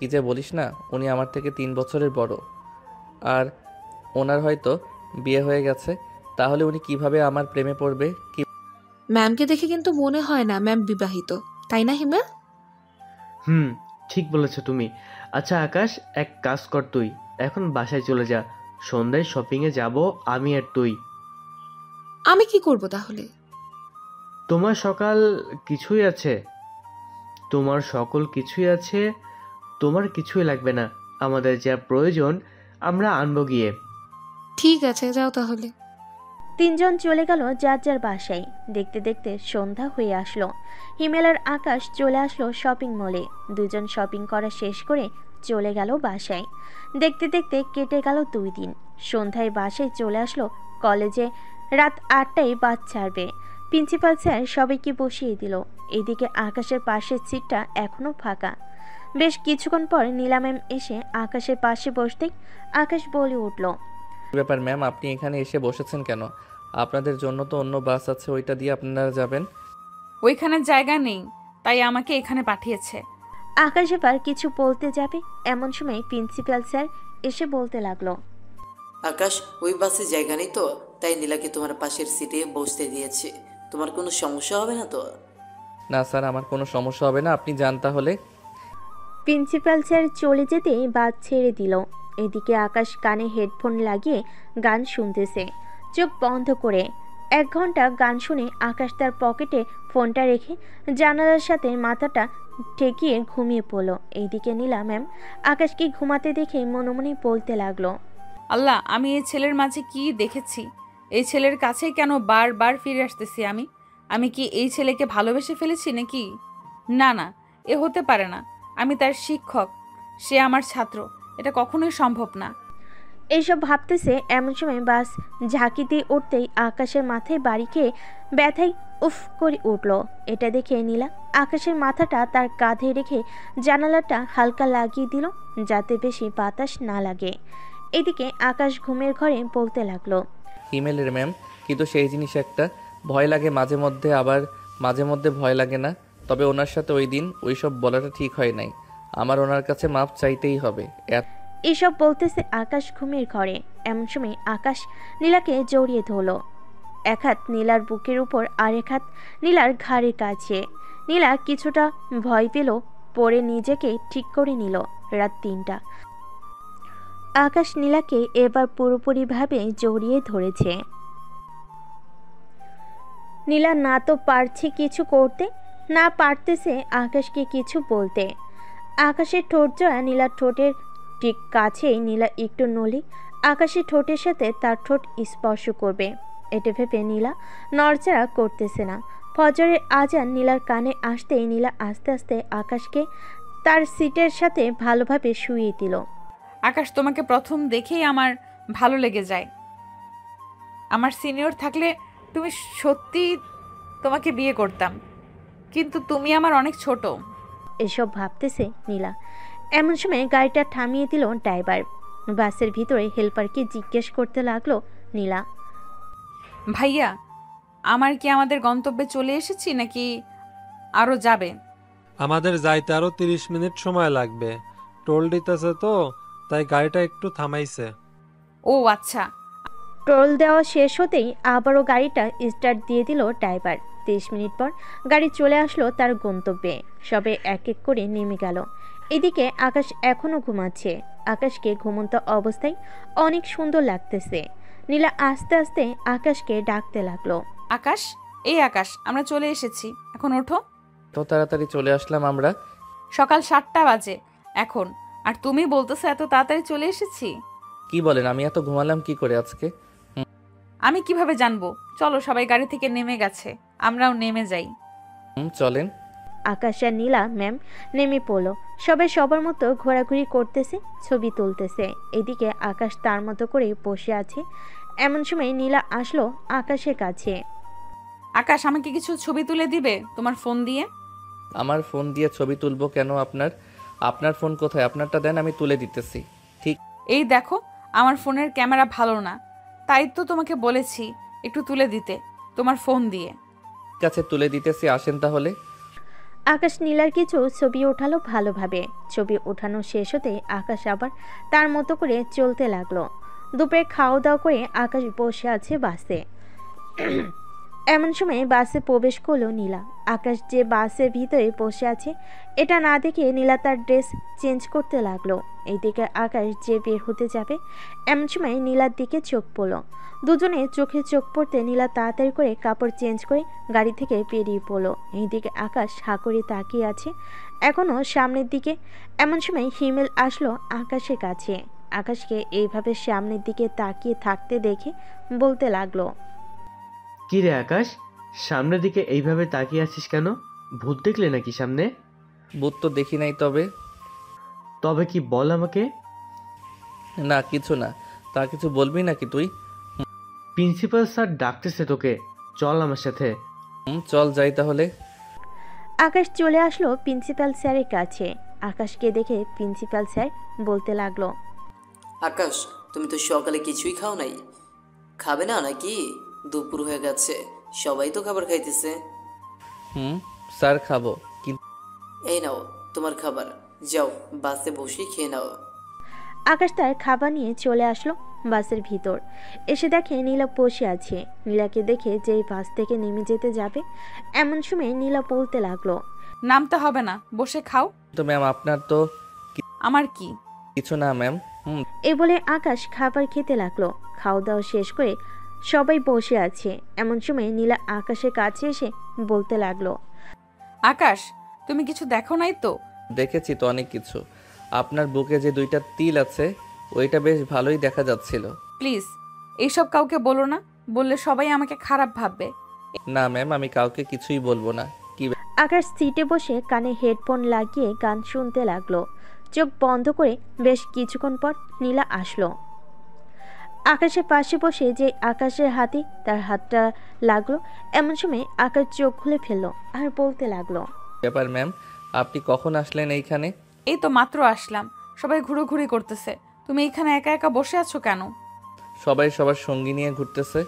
কি যে বলিস না, উনি আমার থেকে 3 বছরের বড়, আর ওনার হয়তো বিয়ে হয়ে গেছে। তাহলে উনি কিভাবে আমার প্রেমে পড়বে? কি ম্যামকে দেখে কিন্তু মনে হয় না ম্যাম বিবাহিত, তাই না হিমেল? ঠিক বলেছো তুমি। আচ্ছা আকাশ, এক কাজ কর, তুই এখন বাসায় চলে যা। সন্ধ্যায় শপিংয়ে যাব আমি আর তুই। আমি কি করব তাহলে? তোমার সকাল কিছুই আছে, তোমার সকল কিছুই আছে, তোমার কিছুই লাগবে না। আমাদের যা প্রয়োজন আমরা আনবো গিয়ে। ঠিক আছে, যাও তাহলে। 3 জন চলে গেল যার যার বাসায়। দেখতে দেখতে সন্ধ্যা হয়ে আসলো। হিমেল আর আকাশ চলে আসলো শপিং মলে। 2 জন শপিং করা শেষ করে চলে গেল বাসায়। দেখতে দেখতে কেটে গেল 2 দিন। সন্ধ্যায় বাসায় চলে আসলো কলেজে। রাত 8টায় বাস ছাড়বে। প্রিন্সিপাল স্যার সবাইকে বসিয়ে দিল। এইদিকে আকাশের পাশের সিটটা এখনো ফাঁকা। বেশ কিছুক্ষণ পর নীলা ম্যাম এসে আকাশের পাশে বসতেই আকাশ বলে উঠল, ব্যাপার ম্যাম, আপনি এখানে এসে বসেছেন কেন? আপনাদের জন্য তো অন্য বাস আছে, ওইটা দিয়ে আপনারা যাবেন। ওইখানে জায়গা নেই, তাই আমাকে এখানে পাঠিয়েছে। আকাশ এবার কিছু বলতে যাবে এমন সময় প্রিন্সিপাল স্যার এসে বলতে লাগলো, আকাশ, ওই বাসে জায়গা নেই তো, তাই নীলাকে তোমার পাশের সিটে বসতে দিয়েছি। তোমার কোনো সমস্যা হবে না তো? না স্যার, আমার কোনো সমস্যা হবে না, আপনি যান তাহলে। প্রিন্সিপাল স্যার চলে যেতেই বাস ছেড়ে দিল। এদিকে আকাশ কানে হেডফোন লাগিয়ে গান শুনতেছে চোখ বন্ধ করে। 1 ঘন্টা গান শুনে আকাশ তার পকেটে ফোনটা রেখে জানালার সাথে মাথাটা ঠেকিয়ে ঘুমিয়ে পড়ল। এইদিকে নীলা ম্যাম আকাশকে ঘুমাতে দেখে মনে মনে বলতে লাগলো, আল্লাহ, আমি এই ছেলের মাঝে কি দেখেছি? এই ছেলের কাছেই কেন বারবার ফিরে আসতেছি আমি? আমি কি এই ছেলেকে ভালোবেসে ফেলেছি নাকি? না না, এ হতে পারে না। আমি তার শিক্ষক, সে আমার ছাত্র, এটা কখনোই সম্ভব না। এইসব ভাবতেছে এমন সময় বাস ঝাঁকি দিয়ে উঠতেই আকাশের মাথায় বাড়ি খেয়ে ব্যথায় উফ করে উঠল। এটা দেখে নীলা আকাশের মাথাটা তার কাঁধে রেখে জানালাটা হালকা লাগিয়ে দিল যাতে বেশি বাতাস না লাগে। এদিকে আকাশ ঘুমের ঘরে বলতে লাগলো, ইমেলের ম্যাম, কিন্তু সেই জিনিস একটা ভয় লাগে মাঝে মধ্যে, আবার মাঝে মধ্যে ভয় লাগে না। তবে ওনার সাথে ওই দিন ওইসব বলাটা ঠিক হয় নাই। আমার ওনার কাছে মাপ চাইতেই হবে। এসব বলতেছে আকাশ ঘুমের ঘরে। এমন সময় আকাশ নীলাকে জড়িয়ে ধরল। 1 হাত নীলার বুকের উপর আর 1 হাত নীলার ঘাড়ের কাছে। নীলা কিছুটা ভয় পেল, পরে নিজেকে ঠিক করে নিল। রাত 3টা। আকাশ নীলাকে এবার পুরোপুরিভাবে জড়িয়ে ধরেছে। নীলা না তো পারছে কিছু করতে, না পারতেছে আকাশকে কিছু বলতে। আকাশের ঠোঁট জোড়া নীলার ঠোঁটের ঠিক কাছেই নীলা একটু নলি আকাশের ঠোঁটের সাথে তার ঠোঁট স্পর্শ করবে। এটা ভেবে নীলা নড়চড়া করতেছে না। ফজরের আজান নীলার কানে আসতেই নীলা আস্তে আস্তে আকাশকে তার সিটের সাথে ভালোভাবে শুইয়ে দিল। আকাশ, তোমাকে প্রথম দেখেই আমার ভালো লেগে যায়। আমার সিনিয়র থাকলে তুমি সত্যি তোমাকে বিয়ে করতাম, কিন্তু তুমি আমার অনেক ছোট। এসব ভাবতেছে নীলা। এমন সময় গাড়িটা থামিয়ে দিল ড্রাইভার। বাসের ভিতরে হেল্পারকে জিজ্ঞেস করতে লাগলো নীলা। ভাইয়া, আমার কি আমাদের গন্তব্যে চলে এসেছি নাকি আরো যাবে? আমাদের যাইতে আরো 30 মিনিট সময় লাগবে। টোল দিতেছে তো, তাই গাড়িটা একটু থামাইছে। ও আচ্ছা। টোল দেওয়া শেষ হতেই আবারও গাড়িটা স্টার্ট দিয়ে দিল ড্রাইভার। 30 মিনিট পর গাড়ি চলে আসলো তার গন্তব্যে। সবে এক এক করে নেমে গেল। এদিকে আকাশ এখনো ঘুমাচ্ছে। আকাশকে ঘুমন্ত অবস্থায় অনেক সুন্দর লাগতেছে। নীলা আস্তে আস্তে আকাশকে ডাকতে লাগলো। আকাশ, এই আকাশ, আমরা চলে এসেছি, এখন ওঠো। তো তাড়াতাড়ি চলে আসলাম আমরা। সকাল 7টা বাজে এখন, আর তুমি বলতেছো এত তাড়াতাড়ি চলে এসেছি? কি বলেন, আমি এত ঘুমালাম কি করে আজকে? আমি কিভাবে জানবো? চলো, সবাই গাড়ি থেকে নেমে গেছে, আমরাও নেমে যাই। চলেন। আকাশ আর নীলা ম্যাম নেমে পড়লো। সবাই সবার মতো ঘোরাঘুরি করতেছে, ছবি তুলতেছে। এদিকে আকাশ তার মতো করে বসে আছে। এমন সময় নীলা আসলো আকাশের কাছে। আকাশ, আমাকে কিছু ছবি তুলে দিবে তোমার ফোন দিয়ে? আমার ফোন দিয়ে ছবি তুলবো কেন? আপনার ফোন কোথায়? আপনারটা দেন, আমি তুলে দিতেছি। ঠিক এই দেখো, আমার ফোনের ক্যামেরা ভালো না, তাই তো তোমাকে বলেছি একটু তুলে দিতে তোমার ফোন দিয়ে। আছে, তুলে দিতেছি, আসেন তাহলে। আকাশ নীলার কিছু ছবি ওঠালো ভালোভাবে। ছবি ওঠানো শেষ হতেই আকাশ আবার তার মতো করে চলতে লাগলো। দুপুরে খাওয়া দাওয়া করে আকাশ বসে আছে বাসে। এমন সময় বাসে প্রবেশ করলো নীলা। আকাশ যে বাসের ভিতরে বসে আছে এটা না দেখে নীলা তার ড্রেস চেঞ্জ করতে লাগলো। এইদিকে আকাশ যে বের হতে যাবে, এমন সময় নীলার দিকে চোখ পড়লো। দুজনে চোখে চোখ পড়তে নীলা তাড়াতাড়ি করে কাপড় চেঞ্জ করে গাড়ি থেকে বেরিয়ে পড়লো। এইদিকে আকাশ হা করে তাকিয়ে আছে এখনো সামনের দিকে। এমন সময় হিমেল আসলো আকাশের কাছে। আকাশকে এইভাবে সামনের দিকে তাকিয়ে থাকতে দেখে বলতে লাগলো, কি রে আকাশ, সামনের দিকে এইভাবে তাকিয়ে আছিস কেন? ভূত দেখলে নাকি সামনে? ভূত তো দেখি নাই। তবে কি বল আমাকে। না, কিছু না। তা কিছু বলবি নাকি তুই? প্রিন্সিপাল স্যার ডাকতেছে তোকে, চল আমার সাথে। চল যাই তাহলে। আকাশ চলে আসলো প্রিন্সিপাল স্যারের কাছে। আকাশকে দেখে প্রিন্সিপাল স্যার বলতে লাগলো, আকাশ, তুমি তো সকালে কিছুই খাও নাই, খাবে না নাকি? দুপুর হয়ে গেছে, সবাই তো খাবার খাইতেছে। স্যার, খাবো কিন্তু। এই নাও তোমার খাবার, যাও বাসে বসে খেয়ে নাও। আকাশ তার খাবার নিয়ে চলে আসলো বাসের ভিতর। এসে দেখে নীলা বসে আছে। নীলাকে দেখে যেই বাস থেকে নেমে যেতে যাবে, এমন সময় নীলা বলতে লাগলো, নামতে হবে না, বসে খাও। তো ম্যাম, আপনার তো আমার কি? কিছু না ম্যাম। এ বলে আকাশ খাবার খেতে লাগলো। খাওয়া দাওয়া শেষ করে সবাই বসে আছে। এমন সময় নীলা আকাশের কাছে এসে বলতে লাগলো, আকাশ, তুমি কিছু দেখো নাই তো? দেখেছি তো অনেক কিছু। আপনার বুকে যে 2টা তিল আছে ওইটা বেশ ভালোই দেখা যাচ্ছিল। প্লিজ এইসব কাউকে বলো না, বললে সবাই আমাকে খারাপ ভাববে। না ম্যাম, আমি কাউকে কিছুই বলবো না। কি আকাশ সিটে বসে কানে হেডফোন লাগিয়ে গান শুনতে লাগলো। চোখ বন্ধ করে বেশ কিছুক্ষণ পর নীলা আসলো। আকাশের পাশে বসে যে আকাশের হাতে তার হাতটা লাগলো। এমন সময় আকাশ চোখ খুলে ফেললো আর বলতে লাগলো, ব্যাপার ম্যাম, আপনি কখন আসলেন এইখানে? এই তো মাত্র আসলাম, সবাই ঘুরোঘুরি করতেছে, তুমি এখানে একা একা বসে আছো কেন? সবাই সবার সঙ্গী নিয়ে ঘুরতেছে,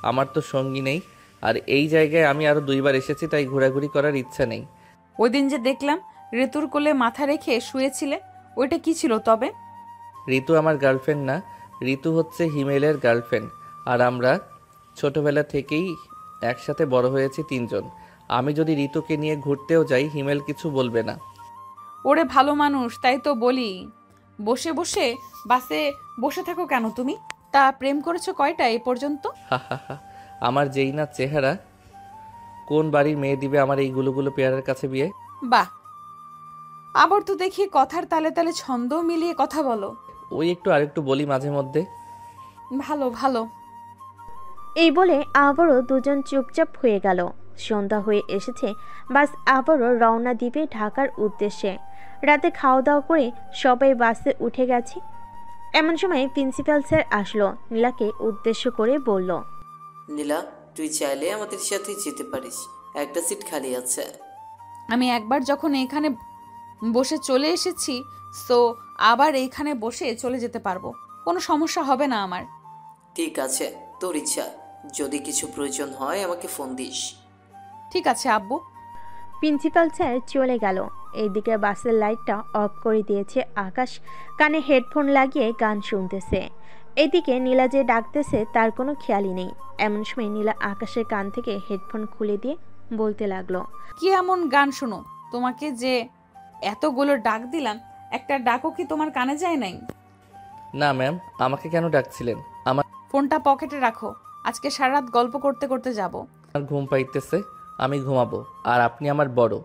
আমার তো সঙ্গী নেই। আর এই জায়গায় আমি আরো 2বার এসেছি, তাই ঘোরাঘুরি করার ইচ্ছা নেই। ওই দিন যে দেখলাম ঋতুর কোলে মাথা রেখে শুয়েছিলে, ওইটা কি ছিল তবে? ঋতু আমার গার্লফ্রেন্ড না, ঋতু হচ্ছে হিমেলের গার্লফ্রেন্ড। আর আমরা ছোটবেলা থেকেই একসাথে বড় হয়েছি 3 জন। আমি যদি ঋতুকে নিয়ে ঘুরতেও যাই, হিমেল কিছু বলবে না। ওরে ভালো মানুষ, তাই তো বলি। বসে বসে বাসে বসে থাকো কেন তুমি? তা প্রেম করেছো কয়টা এ পর্যন্ত? আমার যেই না চেহারা, কোন বাড়ির মেয়ে দিবে আমার এই গুলো পেয়ারের কাছে বিয়ে? বাহ, আবার তো দেখি কথার তালে তালে ছন্দ মিলিয়ে কথা বলো। ওই একটু আরেকটু বলি মাঝে মধ্যে। ভালো ভালো। এই বলে আবারও দুজন চুপচাপ হয়ে গেল। সন্ধ্যা হয়ে এসেছে, বাস আবারও রওনা দিবে ঢাকার উদ্দেশ্যে। রাতে খাওয়া দাওয়া করে সবাই বাসে উঠে গেছে। এমন সময় প্রিন্সিপাল স্যার আসলো, নীলাকে উদ্দেশ্য করে বলল, নীলা, তুই চাইলে আমাদের সাথে যেতে পারিস, একটা সিট খালি আছে। আমি একবার যখন এখানে বসে চলে এসেছি, সো আবার এইখানে বসে চলে যেতে পারবো, কোনো সমস্যা হবে না আমার। ঠিক আছে, তোর ইচ্ছা, যদি কিছু প্রয়োজন হয় আমাকে ফোন দিস। ঠিক আছে আব্বু। প্রিন্সিপাল স্যার চলে গেল। এইদিকে বাসের লাইটটা অফ করে দিয়েছে আকাশ, কানে হেডফোন লাগিয়ে গান শুনতেছে। এদিকে নীলা যে ডাকতেছে তার কোনো খেয়ালই নেই। এমন সময় নীলা আকাশের কান থেকে হেডফোন খুলে দিয়ে বলতে লাগলো, কি এমন গান শোনো? তোমাকে যে এতগুলো ডাক দিলাম, একটা ডাকও কি তোমার কানে যায় নাই? না ম্যাম, আমাকে কেন ডাকছিলেন? আমার ফোনটা পকেটে রাখো, আজকে সারা রাত গল্প করতে করতে যাব। ঘুম পাইতেছে, আমি ঘুমাবো। আর আপনি আমার বড়,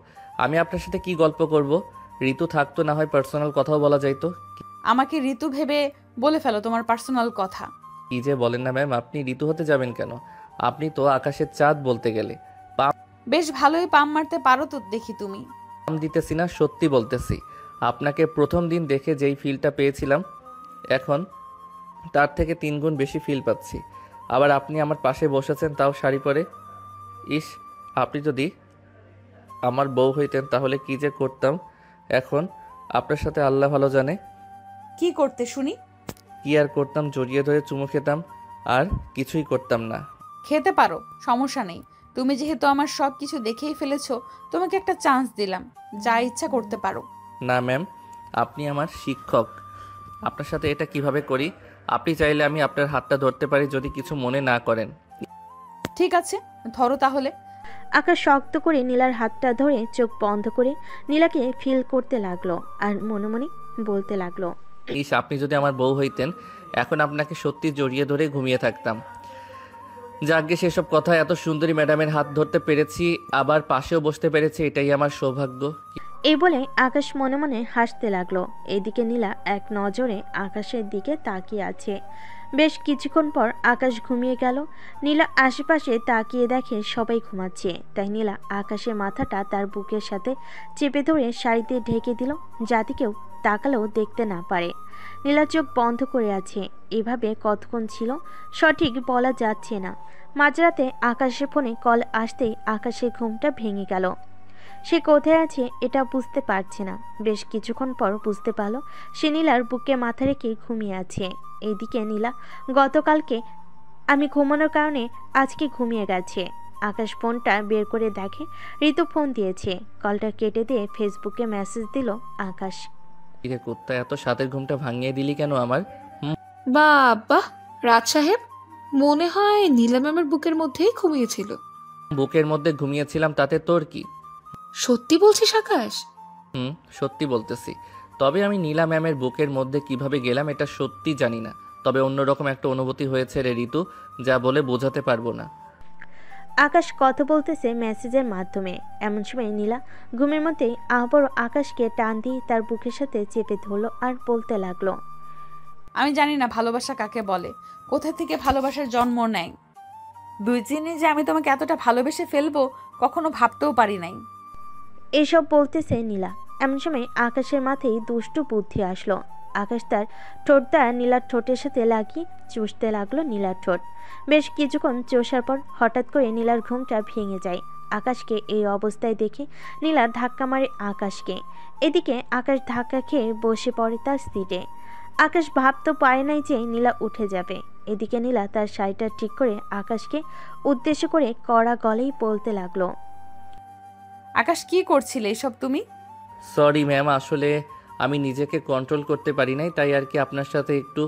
আমি আপনার সাথে কি গল্প করব? ঋতু থাকতো না হয় পার্সোনাল কথাও বলা যাইতো। আমাকে ঋতু ভেবে বলে ফেলো তোমার পার্সোনাল কথা। কি যে বলেন না ম্যাম, আপনি ঋতু হতে যাবেন কেন? আপনি তো আকাশের চাঁদ বলতে গেলে। বেশ ভালোই পাম মারতে পারো তো দেখি তুমি। পাম দিতেছি না, সত্যি বলতেছি। আপনাকে প্রথম দিন দেখে যেই ফিলটা পেয়েছিলাম, এখন তার থেকে 3 গুণ বেশি ফিল পাচ্ছি। আবার আপনি আমার পাশে বসেছেন, তাও শাড়ি পরে। ইস, আপনি যদি আমার বউ হইতেন তাহলে কি যে করতাম এখন, আপনার সাথে আল্লাহ ভালো জানে। কি করতে শুনি? কি আর করতাম, জড়িয়ে ধরে চুমু খেতাম, আর কিছুই করতাম না। খেতে পারো, সমস্যা নেই। তুমি যেহেতু আমার সব কিছু দেখেই ফেলেছো, তোমাকে একটা চান্স দিলাম, যা ইচ্ছা করতে পারো। না ম্যাম, আপনি আমার শিক্ষক, আপনার সাথে এটা কিভাবে করি? আপনি চাইলে আমি আপনার হাতটা ধরতে পারি যদি কিছু মনে না করেন। ঠিক আছে, ধরো তাহলে। আকাশ শক্ত করে নীলার হাতটা ধরে চোখ বন্ধ করে নীলাকে ফিল করতে লাগলো আর মনে মনে বলতে লাগলো, ইস, আপনি যদি আমার বউ হইতেন এখন আপনাকে সত্যি জড়িয়ে ধরে ঘুমিয়ে থাকতাম। যাকে সেসব কথা, এত সুন্দরী ম্যাডামের হাত ধরতে পেরেছি, আবার পাশেও বসতে পেরেছি, এটাই আমার সৌভাগ্য। এই বলে আকাশ মনে মনে হাসতে লাগলো। এইদিকে নীলা এক নজরে আকাশের দিকে তাকিয়ে আছে। বেশ কিছুক্ষণ পর আকাশ ঘুমিয়ে গেল। নীলা আশেপাশে তাকিয়ে দেখে সবাই ঘুমাচ্ছে, তাই নীলা আকাশের মাথাটা তার বুকের সাথে চেপে ধরে শাড়িতে ঢেকে দিল, যাতে কেউ তাকালেও দেখতে না পারে। নীলা চোখ বন্ধ করে আছে। এভাবে কতক্ষণ ছিল সঠিক বলা যাচ্ছে না। মাঝরাতে আকাশের ফোনে কল আসতেই আকাশের ঘুমটা ভেঙে গেল। সে কোথায় আছে এটা বুঝতে পারছে না। বেশ কিছুক্ষণ পর বুঝতে পারল সে নীলার বুকে মাথা রেখে ঘুমিয়ে আছে। এইদিকে নীলা গতকালকে আমি ঘুমানোর কারণে আজকে ঘুমিয়ে গেছে। আকাশ ফোনটা বের করে দেখে ঋতু ফোন দিয়েছে। কলটা কেটে দিয়ে ফেসবুকে মেসেজ দিল আকাশ, কিরে কুত্তা, এত সাতের ঘুমটা ভাঙিয়ে দিলি কেন আমার? বাবা, রাজ সাহেব মনে হয় নীলা ম্যামের বুকের মধ্যেই ঘুমিয়েছিল। বুকের মধ্যে ঘুমিয়েছিলাম, তাতে তোর কি? সত্যি বলছিস আকাশ? সত্যি বলতেছি। তবে আমি নীলা ম্যামের বুকের মধ্যে কিভাবে গেলাম এটা সত্যি জানি না, তবে অন্যরকম একটা অনুভূতি হয়েছে রে ঋতু, যা বলে বোঝাতে পারবো না। আকাশ কথা বলতেছে মেসেজের মাধ্যমে। এমন সময় নীলা ঘুমের মধ্যে আবার আকাশকে টান দিয়ে তার বুকের সাথে চেপে ধরলো আর বলতে লাগলো, আমি জানি না ভালোবাসা কাকে বলে, কোথা থেকে ভালোবাসার জন্ম নেয়। 2 দিনে যে আমি তোমাকে এতটা ভালোবেসে ফেলবো কখনো ভাবতেও পারি নাই। এসব বলতেছে নীলা। এমন সময় আকাশের মাথায় দুষ্টু বুদ্ধি আসলো। আকাশ তার ঠোঁটটা নীলার ঠোঁটের সাথে লাগিয়ে চুষতে লাগলো নীলার ঠোঁট। বেশ কিছুক্ষণ চষার পর হঠাৎ করে নীলার ঘুমটা ভেঙে যায়। আকাশকে এই অবস্থায় দেখে নীলা ধাক্কা মারে আকাশকে। এদিকে আকাশ ধাক্কা খেয়ে বসে পড়ে তার সিটে। আকাশ ভাবতে পারে নাই যে নীলা উঠে যাবে। এদিকে নীলা তার শাড়িটা ঠিক করে আকাশকে উদ্দেশ্য করে কড়া গলেই বলতে লাগলো, আকাশ কি করছিলে এসব তুমি? সরি ম্যাম, আসলে আমি নিজেকে কন্ট্রোল করতে পারি নাই, তাই আর কি আপনার সাথে একটু।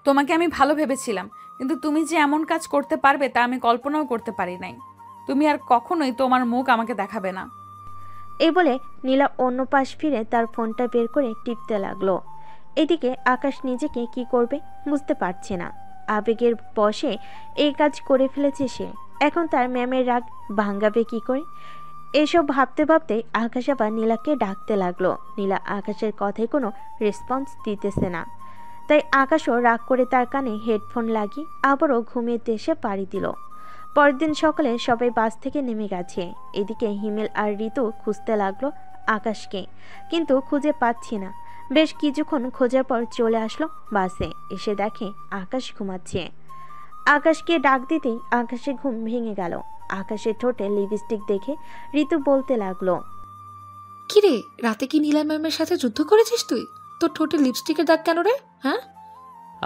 তোমাকে আমি ভালো ভেবেছিলাম, কিন্তু তুমি যে এমন কাজ করতে পারবে তা আমি কল্পনাও করতে পারি নাই। তুমি আর কখনোই তোমার মুখ আমাকে দেখাবে না। এই বলে নীলা অন্য পাশ ফিরে তার ফোনটা বের করে টিপতে লাগলো। এদিকে আকাশ নিজেকে কি করবে বুঝতে পারছে না। আবেগের বশে এই কাজ করে ফেলেছে সে। এখন তার ম্যামের রাগ ভাঙাবে কি করে? এসব ভাবতে ভাবতে আকাশ আবার নীলাকে ডাকতে লাগলো। নীলা আকাশের কথায় কোনো রেসপন্স দিতেছে না, তাই আকাশও রাগ করে তার কানে হেডফোন লাগিয়ে আবারও ঘুমিয়ে দেশে পাড়ি দিল। পরের দিন সকালে সবাই বাস থেকে নেমে গেছে। এদিকে হিমেল আর ঋতু খুঁজতে লাগলো আকাশকে, কিন্তু খুঁজে পাচ্ছি না। বেশ কিছুক্ষণ খোঁজার পর চলে আসলো বাসে। এসে দেখে আকাশ ঘুমাচ্ছে। আকাশকে ডাক দিতেই আকাশের ঘুম ভেঙে গেল। আকাশের ঠোঁটে লিপস্টিক দেখে ঋতু বলতে লাগলো, কিরে, রাতে কি নীলা ম্যামের সাথে যুদ্ধ করেছিস তুই? তোর ঠোঁটে লিপস্টিকের দাগ কেন রে? হ্যাঁ,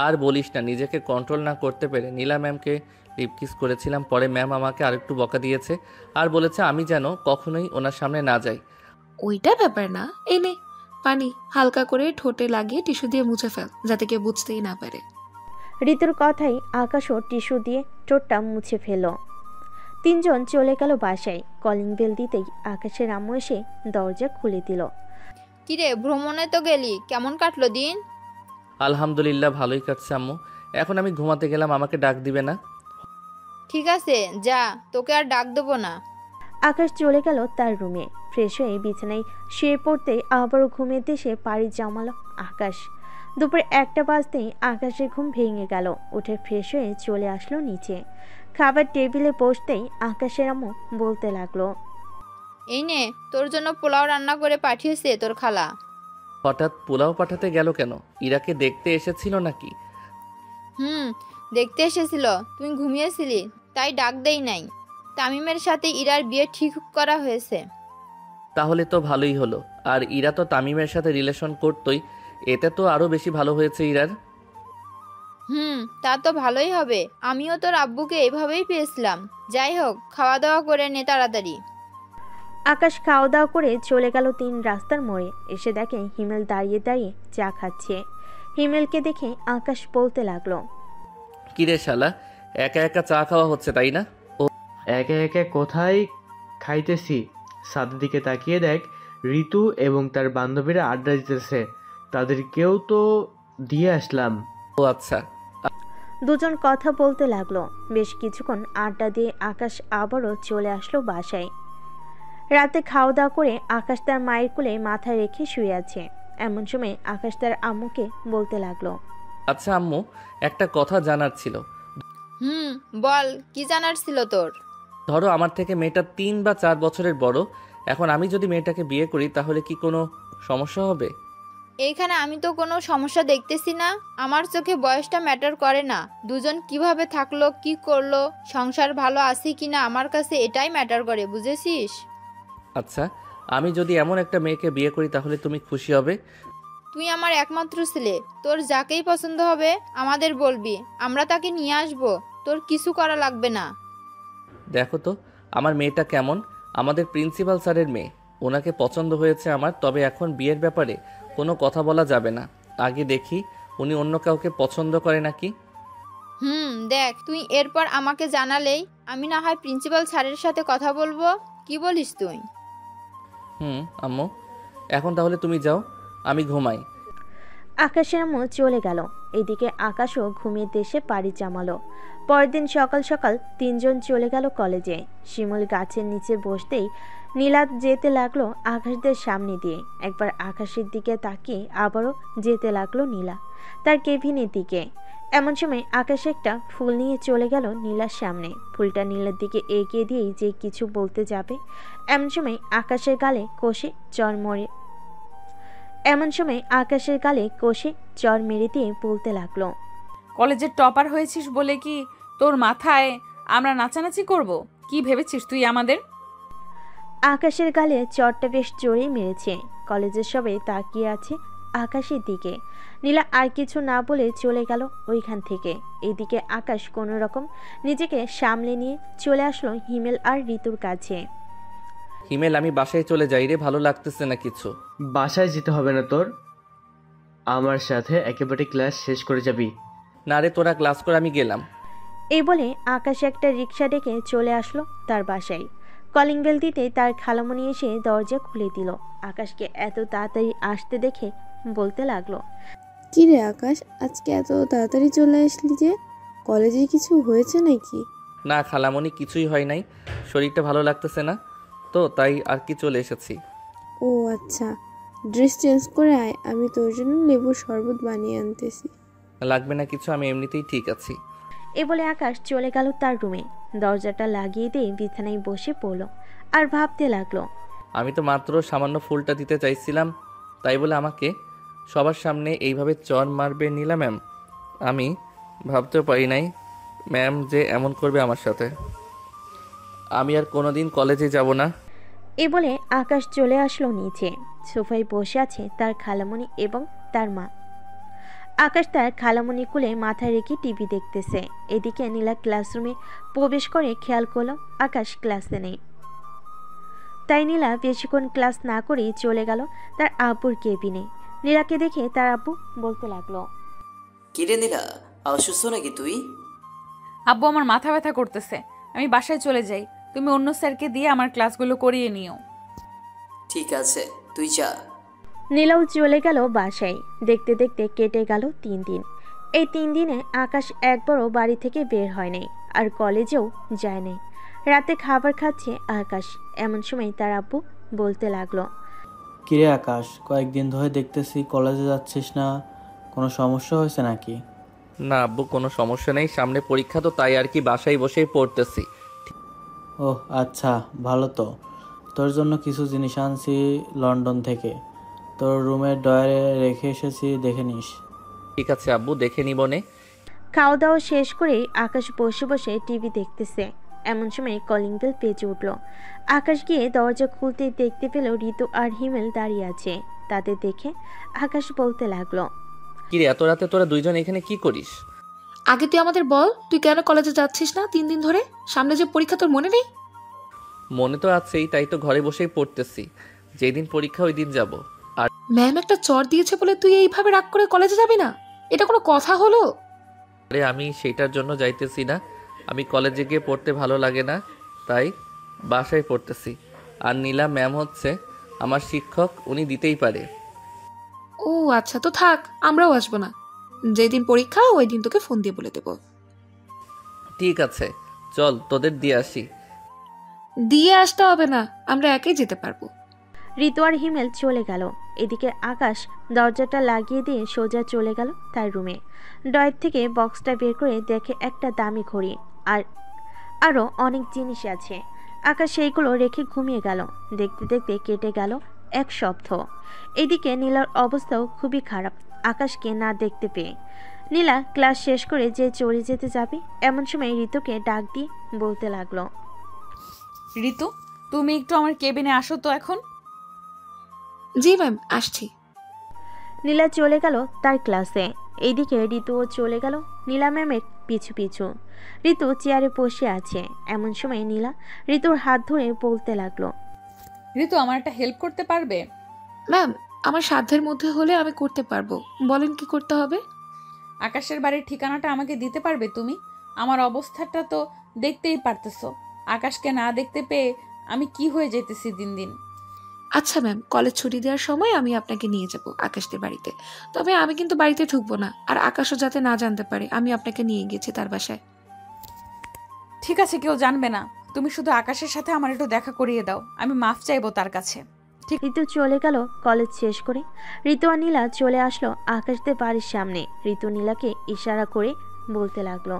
আর বলিস না, নিজেকে কন্ট্রোল না করতে পেরে নীলা ম্যামকে লিপ কিস করেছিলাম। পরে ম্যাম আমাকে আরেকটু বকা দিয়েছে আর বলেছে আমি যেন কখনোই ওনার সামনে না যাই। ওইটা ব্যাপার না। এই নে পানি, হালকা করে ঠোঁটে লাগিয়ে টিস্যু দিয়ে মুছে ফেল, যাতে কেউ বুঝতেই না পারে। ঋতুর কথাই আকাশও টিস্যু দিয়ে ঠোঁটটা মুছে ফেল। তিনজন চলে গেল বাসায়। কলিং বেল দিতেই আকাশের আম্মু এসে দরজা খুলে দিল। কিরে, ভ্রমণে তো গেলি, কেমন কাটলো দিন? আলহামদুলিল্লাহ, ভালোই কাটছে আম্মু। এখন আমি ঘুমাতে গেলাম, আমাকে ডাক দিবে না? ঠিক আছে, যা, তোকে আর ডাক দেবো না। আকাশ চলে গেল তার রুমে। ফ্রেশ হয়ে বিছানায় শুয়ে পড়তে আবারও ঘুমের দেশে পাড়ি জমালো আকাশ। দুপুর 1টা বাজতেই আকাশের ঘুম ভেঙে গেল। উঠে ফ্রেশ হয়ে চলে আসলো নিচে। খাবার টেবিলে বসতেই আকাশের আম্মু বলতে লাগলো, এই নে, তোর জন্য পোলাও রান্না করে পাঠিয়েছে তোর খালা। হঠাৎ পোলাও পাঠাতে গেল কেন? ইরাকে দেখতে এসেছিল নাকি? দেখতে এসেছিল, তুই ঘুমিয়েছিলি তাই ডাক দেই নাই। তামিমের সাথে ইরার বিয়ে ঠিক করা হয়েছে। তাহলে তো ভালোই হলো। আর ইরা তো তামিমের সাথে রিলেশন করতোই, এতে তো আরো বেশি ভালো হয়েছে ইরার। তা তো ভালোই হবে। আমিও তোর আব্বুকে এভাবেই পেয়েছিলাম। যাই হোক, খাওয়া দাওয়া করে নে তাড়াতাড়ি। আকাশ খাওয়া দাওয়া করে চলে গেল 3 রাস্তার মোড়ে। এসে দেখে হিমেল দাঁড়িয়ে দাঁড়িয়ে চা খাচ্ছে। হিমেলকে দেখে আকাশ বলতে লাগলো, কিরে শালা, একা একা চা খাওয়া হচ্ছে তাই না? একে একে কোথায় খাইতেছি, সাদের দিকে তাকিয়ে দেখ, ঋতু এবং তার বান্ধবীরা আড্ডা দিতেছে, তাদেরকেও তো দিয়ে আসলাম। ও আচ্ছা। দুজন কথা বলতে লাগলো। বেশ কিছুক্ষণ আড্ডা দিয়ে আকাশ আবারও চলে আসলো বাসায়। রাতে খাওয়া দাওয়া করে আকাশ তার মায়ের কোলে মাথা রেখে শুয়ে আছে। এমন সময় আকাশ তার আম্মুকে বলতে লাগলো, আচ্ছা আম্মু, একটা কথা জানার ছিল। বল, কি জানার ছিল তোর? ধরো আমার থেকে মেয়েটা 3 বা 4 বছরের বড়। এখন আমি যদি মেয়েটাকে বিয়ে করি তাহলে কি কোনো সমস্যা হবে? এইখানে আমি তো কোনো সমস্যা দেখতেছি না। আমার চোখে বয়সটা ম্যাটার করে না। দুজন কিভাবে থাকলো, কি করলো, সংসার ভালো আছে কিনা, আমার কাছে এটাই ম্যাটার করে, বুঝেছিস? আচ্ছা, আমি যদি এমন একটা মেয়েকে বিয়ে করি তাহলে তুমি খুশি হবে? তুই আমার একমাত্র ছেলে, তোর যাকেই পছন্দ হবে আমাদের বলবি, আমরা তাকে নিয়ে আসবো। তোর কিছু করা লাগবে না। দেখো তো আমার মেয়েটা কেমন, আমাদের প্রিন্সিপাল স্যারের মেয়ে। ওনাকে পছন্দ হয়েছে আমার, তবে এখন বিয়ের ব্যাপারে কোনো কথা বলা যাবে না। আগে দেখি উনি অন্য কাউকে পছন্দ করে নাকি। দেখ, তুই এরপর আমাকে জানালেই আমি না হয় প্রিন্সিপাল স্যারের সাথে কথা বলবো। কি বলিস তুই? আম্মু, এখন তাহলে তুমি যাও, আমি ঘুমাই। আকাশের আম্মু চলে গেল। এদিকে আকাশও ঘুমিয়ে দেশে পাড়ি জমালো। পরের দিন সকাল সকাল 3 জন চলে গেল কলেজে। শিমুল গাছের নিচে বসতেই নীলা যেতে লাগলো আকাশদের সামনে দিয়ে। একবার আকাশের দিকে তাকিয়ে আবারও যেতে লাগলো নীলা তার কেবিনের দিকে। এমন সময় আকাশ একটা ফুল নিয়ে চলে গেল নীলার সামনে। ফুলটা নীলার দিকে এগিয়ে দিয়েই যে কিছু বলতে যাবে, এমন সময় আকাশের গালে কষে চর মেরে দিয়ে বলতে লাগলো, কলেজের টপার হয়েছিস বলে কি তোর মাথায় আমরা নাচানাচি করব? কি ভেবেছিস তুই আমাদের? আকাশের গালে চরটা বেশ জোরেই মেরেছে। কলেজের সবাই তাকিয়ে আছে আকাশের দিকে। নীলা আর কিছু না বলে চলে গেল ওইখান থেকে। এদিকে আকাশ কোনো রকম নিজেকে সামলে নিয়ে চলে আসলো হিমেল আর ঋতুর কাছে। হিমেল, আমি বাসায় চলে যাই রে, ভালো লাগতেছে না কিছু। বাসায় যেতে হবে না তোর, আমার সাথে একেবারে ক্লাস শেষ করে যাবি। না রে, তোরা ক্লাস করে, আমি গেলাম। এই বলে আকাশ একটা রিক্সা ডেকে চলে আসলো তার বাসায়। কলিং বেল দিতে তার খালামণি এসে দরজা খুলে দিল। আকাশকে এত তাড়াতাড়ি আসতে দেখে বলতে লাগলো, কি রে আকাশ, আজকে এত তাড়াতাড়ি চলে আসলি যে? কলেজে কিছু হয়েছে নাকি? না খালামণি, কিছুই হয় নাই, শরীরটা ভালো লাগতেছে না তো তাই আর কি চলে এসেছি। ও আচ্ছা, ড্রেস চেঞ্জ করে আয়, আমি তোর জন্য লেবুর শরবত বানিয়ে আনতেছি। লাগবে না কিছু, আমি এমনিতেই ঠিক আছি। এ বলে আকাশ চলে গেল তার রুমে। দরজাটা লাগিয়ে দিয়ে বিছানায় বসে পড়ল আর ভাবতে লাগলো। আমি তো মাত্র সামান্য ফুলটা দিতে চাইছিলাম, তাই বলে আমাকে সবার সামনে এইভাবে চর মারবে নীলা ম্যাম। আমি ভাবতেও পারি নাই ম্যাম যে এমন করবে আমার সাথে। আমি আর কোনোদিন কলেজে যাব না। এ বলে আকাশ চলে আসলো নিচে। সোফায় বসে আছে তার খালামণি এবং তার মা। আকাশ তার খালামণি কোলে মাথা রেখে টিভি দেখতেছে। এদিকে নীলা ক্লাসরুমে প্রবেশ করে খেয়াল করলো আকাশ ক্লাসে নেই। তাই নীলা বেশিক্ষণ ক্লাস না করেই চলে গেল তার আব্বুর কেবিনে। নীলাকে দেখে তার আব্বু বলতে লাগলো, কিরে নীলা, অসুস্থ নাকি তুই? আব্বু, আমার মাথা ব্যথা করতেছে, আমি বাসায় চলে যাই। তুমি অন্য স্যারকে দিয়ে আমার ক্লাসগুলো করিয়ে নিও। ঠিক আছে, তুই যা। নীলাও চলে গেল বাসায়। দেখতে দেখতে কেটে গেল 3 দিন। এই 3 দিনে আকাশ একবারও বাড়ি থেকে বের হয় নাই, আর কলেজেও যায় নাই। রাতে খাবার খাচ্ছে আকাশ। এমন সময় তার আব্বু বলতে লাগলো, কিরে আকাশ, কয়েকদিন ধরে দেখতেছি কলেজে যাচ্ছিস না, কোনো সমস্যা হয়েছে নাকি? না আব্বু, কোনো সমস্যা নেই, সামনে পরীক্ষা তো, তাই আর কি বাসায় বসেই পড়তেছি। ওহ আচ্ছা, ভালো তো। তোর জন্য কিছু জিনিস আনছি লন্ডন থেকে, তোর রুমের ডয়ারে রেখে এসেছি, দেখে নিস। ঠিক আছে আব্বু, দেখে নিব নে। খাওয়া দাওয়া শেষ করেই আকাশ বসে বসে টিভি দেখতেছে। এমন সময় কলিং বেল বেজে উঠল। আকাশ গিয়ে দরজা খুলতে দেখতে পেল ঋতু আর হিমেল দাঁড়িয়ে আছে। তাদের দেখে আকাশ বলতে লাগলো, কিরে এত রাতে তোরা দুইজন এখানে কি করিস? আগে তুই আমাদের বল, তুই কেন কলেজে যাচ্ছিস না 3 দিন ধরে? সামনে যে পরীক্ষা, তোর মনে নেই? মনে তো আছেই, তাই তো ঘরে বসেই পড়তেছি। যেদিন পরীক্ষা ওই দিন যাব। আর ম্যাম একটা চর দিয়েছে বলে তুই এইভাবে রাগ করে কলেজে যাবি না? এটা কোনো কথা হলো? আরে আমি সেটার জন্য যাইতেছি না, আমি কলেজে গিয়ে পড়তে ভালো লাগে না, তাই বাসায় পড়তেছি। আর নীলা ম্যাম হচ্ছে আমার শিক্ষক, উনি দিতেই পারে। ও আচ্ছা, তো থাক, আমরাও আসবো না। যেদিন পরীক্ষা ওই দিন তোকে ফোন দিয়ে বলে দেবো। ঠিক আছে, চল তোদের দিয়ে আসি। দিয়ে আসতে হবে না, আমরা একাই যেতে পারবো। ঋতু আর হিমেল চলে গেল। এদিকে আকাশ দরজাটা লাগিয়ে দিয়ে সোজা চলে গেল তার রুমে। ডয়ের থেকে বক্সটা বের করে দেখে একটা দামি ঘড়ি আর আরও অনেক জিনিস আছে। আকাশ সেইগুলো রেখে ঘুমিয়ে গেল। দেখতে দেখতে কেটে গেল 1 সপ্তাহ। এদিকে নীলার অবস্থাও খুবই খারাপ আকাশকে না দেখতে পেয়ে। নীলা ক্লাস শেষ করে যে চলে যেতে যাবে, এমন সময় ঋতুকে ডাক দিয়ে বলতে লাগলো, ঋতু, তুমি একটু আমার কেবিনে আসো তো এখন। জি ম্যাম, আসছি। নীলা চলে গেল তার ক্লাসে। এইদিকে ঋতুও চলে গেল নীলা ম্যামের পিছু পিছু। ঋতু চেয়ারে বসে আছে। এমন সময় নীলা ঋতুর হাত ধরে বলতে লাগলো, ঋতু, আমার একটা হেল্প করতে পারবে? ম্যাম, আমার সাধ্যের মধ্যে হলে আমি করতে পারবো, বলেন কি করতে হবে? আকাশের বাড়ির ঠিকানাটা আমাকে দিতে পারবে তুমি? আমার অবস্থাটা তো দেখতেই পারতেছো। আকাশকে না দেখতে পেয়ে আমি কি হয়ে যেতেছি দিন দিন। আচ্ছা ম্যাম, কলেজ ছুটি দেওয়ার সময় আমি আপনাকে নিয়ে যাব আকাশদের বাড়িতে। তবে আমি কিন্তু বাড়িতে ঢুকবো না, আর আকাশও যাতে না জানতে পারে আমি আপনাকে নিয়ে গেছি তার বাসায়। ঠিক আছে, কেউ জানবে না। তুমি শুধু আকাশের সাথে আমার একটু দেখা করিয়ে দাও, আমি মাফ চাইবো তার কাছে। ঋতু চলে গেল কলেজ শেষ করে। ঋতু আর নীলা চলে আসলো আকাশদের বাড়ির সামনে। ঋতু নীলাকে ইশারা করে বলতে লাগলো,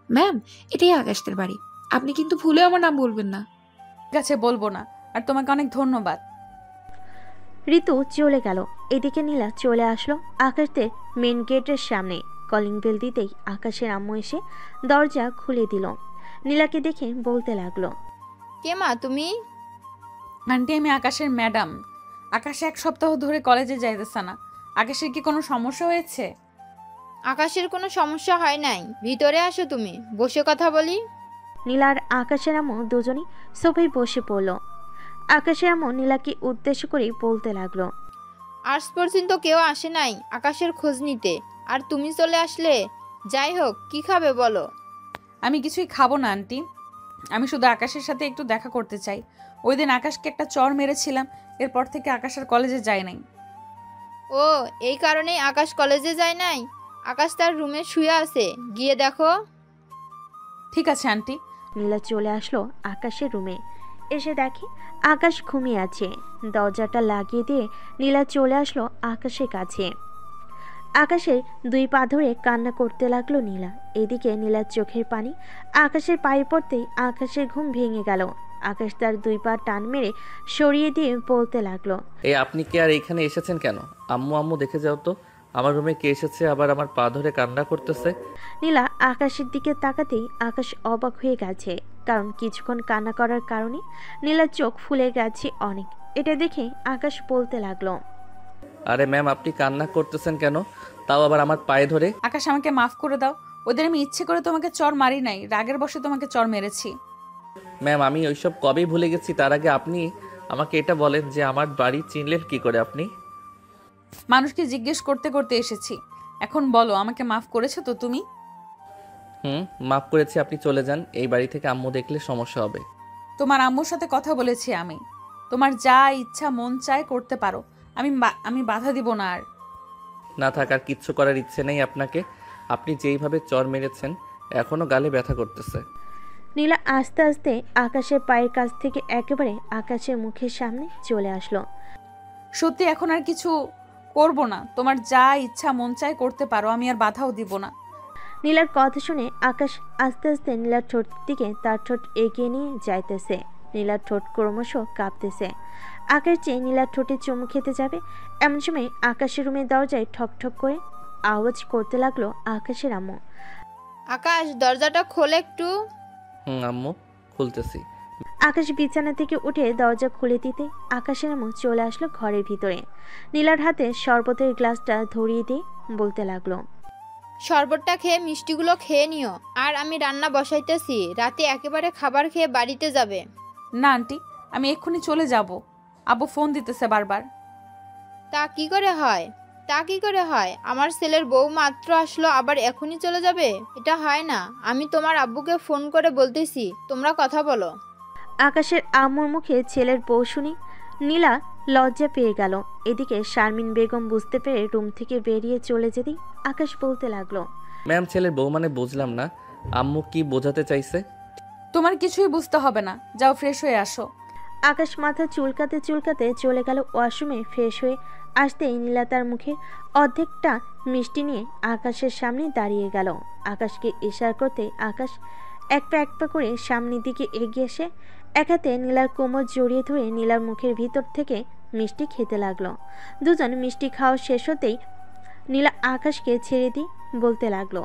ম্যাম, এটাই আকাশদের বাড়ি, আপনি কিন্তু ভুলে আমার নাম বলবেন না। ঠিক আছে, বলবো না। আর তোমাকে অনেক ধন্যবাদ। ঋতু চলে গেল। এদিকে নীলা চলে আসলো আকাশদের মেন গেটের সামনে। কলিং বেল দিতেই আকাশের আম্মু এসে দরজা খুলে দিল। নীলাকে দেখে বলতে লাগলো, কে মা তুমি? আন্টি, আমি আকাশের ম্যাডাম। আকাশ 1 সপ্তাহ ধরে কলেজে যাইতেছে না। আকাশের কি কোনো সমস্যা হয়েছে? আকাশের কোনো সমস্যা হয় নাই, ভিতরে আসো, তুমি বসে কথা বলি। নীলা আর আকাশের আম্মু দুজনই সোফায় বসে পড়ল। আকাশের আম্মু নীলাকে উদ্দেশ্য করে বলতে লাগলো, আজ পর্যন্ত কেউ আসে নাই আকাশের খোঁজ নিতে, আর তুমি চলে আসলে। যাই হোক, কি খাবে বলো? আমি কিছুই খাবো না আন্টি, আমি শুধু আকাশের সাথে একটু দেখা করতে চাই। ওই দিন আকাশকে একটা চর মেরেছিলাম, এরপর থেকে আকাশ আর কলেজে যায় নাই। ও, এই কারণেই আকাশ কলেজে যায় নাই? আকাশ তার রুমে শুয়ে আছে, গিয়ে দেখো। ঠিক আছে আন্টি। নীলা চলে আসলো আকাশের রুমে। এসে দেখে আকাশ ঘুমিয়ে আছে। দরজাটা লাগিয়ে দিয়ে নীলা চলে আসলো আকাশের কাছে। আকাশের 2 পা ধরে কান্না করতে লাগলো নীলা। এদিকে নীলার চোখের পানি আকাশের পায়ে পড়তেই আকাশের ঘুম ভেঙে গেল। আকাশ তার 2 পা টান মেরে সরিয়ে দিয়ে বলতে লাগলো, এই আপনি কি আর এইখানে এসেছেন কেন? আম্মু আম্মু দেখে যাও তো, আমার রুমে কে এসেছে আবার আমার পা ধরে কান্না করতেছে। নীলা আকাশের দিকে তাকাতেই আকাশ অবাক হয়ে গেছে, কারণ কিছুক্ষণ কান্না করার কারণে নীলার চোখ ফুলে গেছে অনেক। এটা দেখে আকাশ বলতে লাগলো, আরে ম্যাম, আপনি কান্না করতেছেন কেন, তাও আবার আমার পায়ে ধরে? আকাশ, আমাকে মাফ করে দাও। ওদের আমি ইচ্ছে করে তোমাকে চর মারি নাই, রাগের বশে তোমাকে চর মেরেছি। ম্যাম, আমি ওইসব কবেই ভুলে গেছি। তার আগে আপনি আমাকে এটা বলেন যে আমার বাড়ি চিনলেন কি করে আপনি? মানুষকে জিজ্ঞেস করতে করতে এসেছি। এখন বলো, আমাকে মাফ করেছো তো তুমি? মাফ করেছি, আপনি চলে যান। এই বাড়ি থেকে আম্মু দেখলে সমস্যা হবে। তোমার আম্মুর সাথে কথা বলেছি আমি। তোমার যা ইচ্ছা মন চায় করতে পারো, আমি বাধা দিব না। আর না থাকার কিচ্ছু করার ইচ্ছে নেই আপনাকে। আপনি যেইভাবে চর মেরেছেন এখনো গালে ব্যথা করতেছে। নীলা আস্তে আস্তে আকাশের পায়ের কাছ থেকে একেবারে আকাশের মুখের সামনে চলে আসলো। সত্যি এখন আর কিছু করব না। তোমার যা ইচ্ছা মন চায় করতে পারো, আমি আর বাধাও দিব না। নীলার কথা শুনে আকাশ আস্তে আস্তে নীলার ঠোঁট দিকে তার ঠোঁট এগিয়ে নিয়ে যাইতেছে। নীলার ঠোঁট ক্রমশ কাঁপতেছে। আকাশ চেয়ে নীলার ঠোঁটে চুমু খেতে যাবে, এমন সময় আকাশের রুমের দরজায় ঠক ঠক করে আওয়াজ করতে লাগলো আকাশের আম্মু। আকাশ, দরজাটা খোল একটু। আম্মু, খুলতেছি। আকাশ বিছানা থেকে উঠে দরজা খুলে দিতে আকাশের আম্মু চলে আসলো ঘরের ভিতরে। নীলার হাতে শরবতের গ্লাসটা ধরিয়ে দিয়ে বলতে লাগলো, শরবতটা খেয়ে মিষ্টিগুলো খেয়ে নিও, আর আমি রান্না বসাইতেছি। রাতে একেবারে খাবার খেয়ে বাড়িতে যাবে। না আন্টি, আমি এক্ষুনি চলে যাব। আব্বু ফোন দিতেছে বারবার। তা কি করে হয়? আমার ছেলের বউ মাত্র আসলো, আবার এখনই চলে যাবে? এটা হয় না। আমি তোমার আব্বুকে ফোন করে বলতেছি, তোমরা কথা বলো। আকাশের আম্মুর মুখে ছেলের বউ শুনি নীলা লজ্জা পেয়ে গেল। এদিকে শারমিন বেগম বুঝতে পেরে রুম থেকে বেরিয়ে চলে যেতেই আকাশ বলতে লাগলো, ম্যাম, ছেলের বউ মানে বুঝলাম না, আম্মু কি বোঝাতে চাইছে? তোমার কিছুই বুঝতে হবে না, যাও ফ্রেশ হয়ে আসো। আকাশ মাথা চুলকাতে চুলকাতে চলে গেল ওয়াশরুমে। ফ্রেশ হয়ে আসতেই নীলা তার মুখে অর্ধেকটা মিষ্টি নিয়ে আকাশের সামনে দাঁড়িয়ে গেল। আকাশকে ইশারা করতে আকাশ এক পা করে সামনের দিকে এগিয়ে এসে এক হাতে নীলার কোমর জড়িয়ে ধরে নীলার মুখের ভিতর থেকে মিষ্টি খেতে লাগলো। দুজন মিষ্টি খাওয়া শেষ হতেই নীলা আকাশকে ছেড়ে দিয়ে বলতে লাগলো,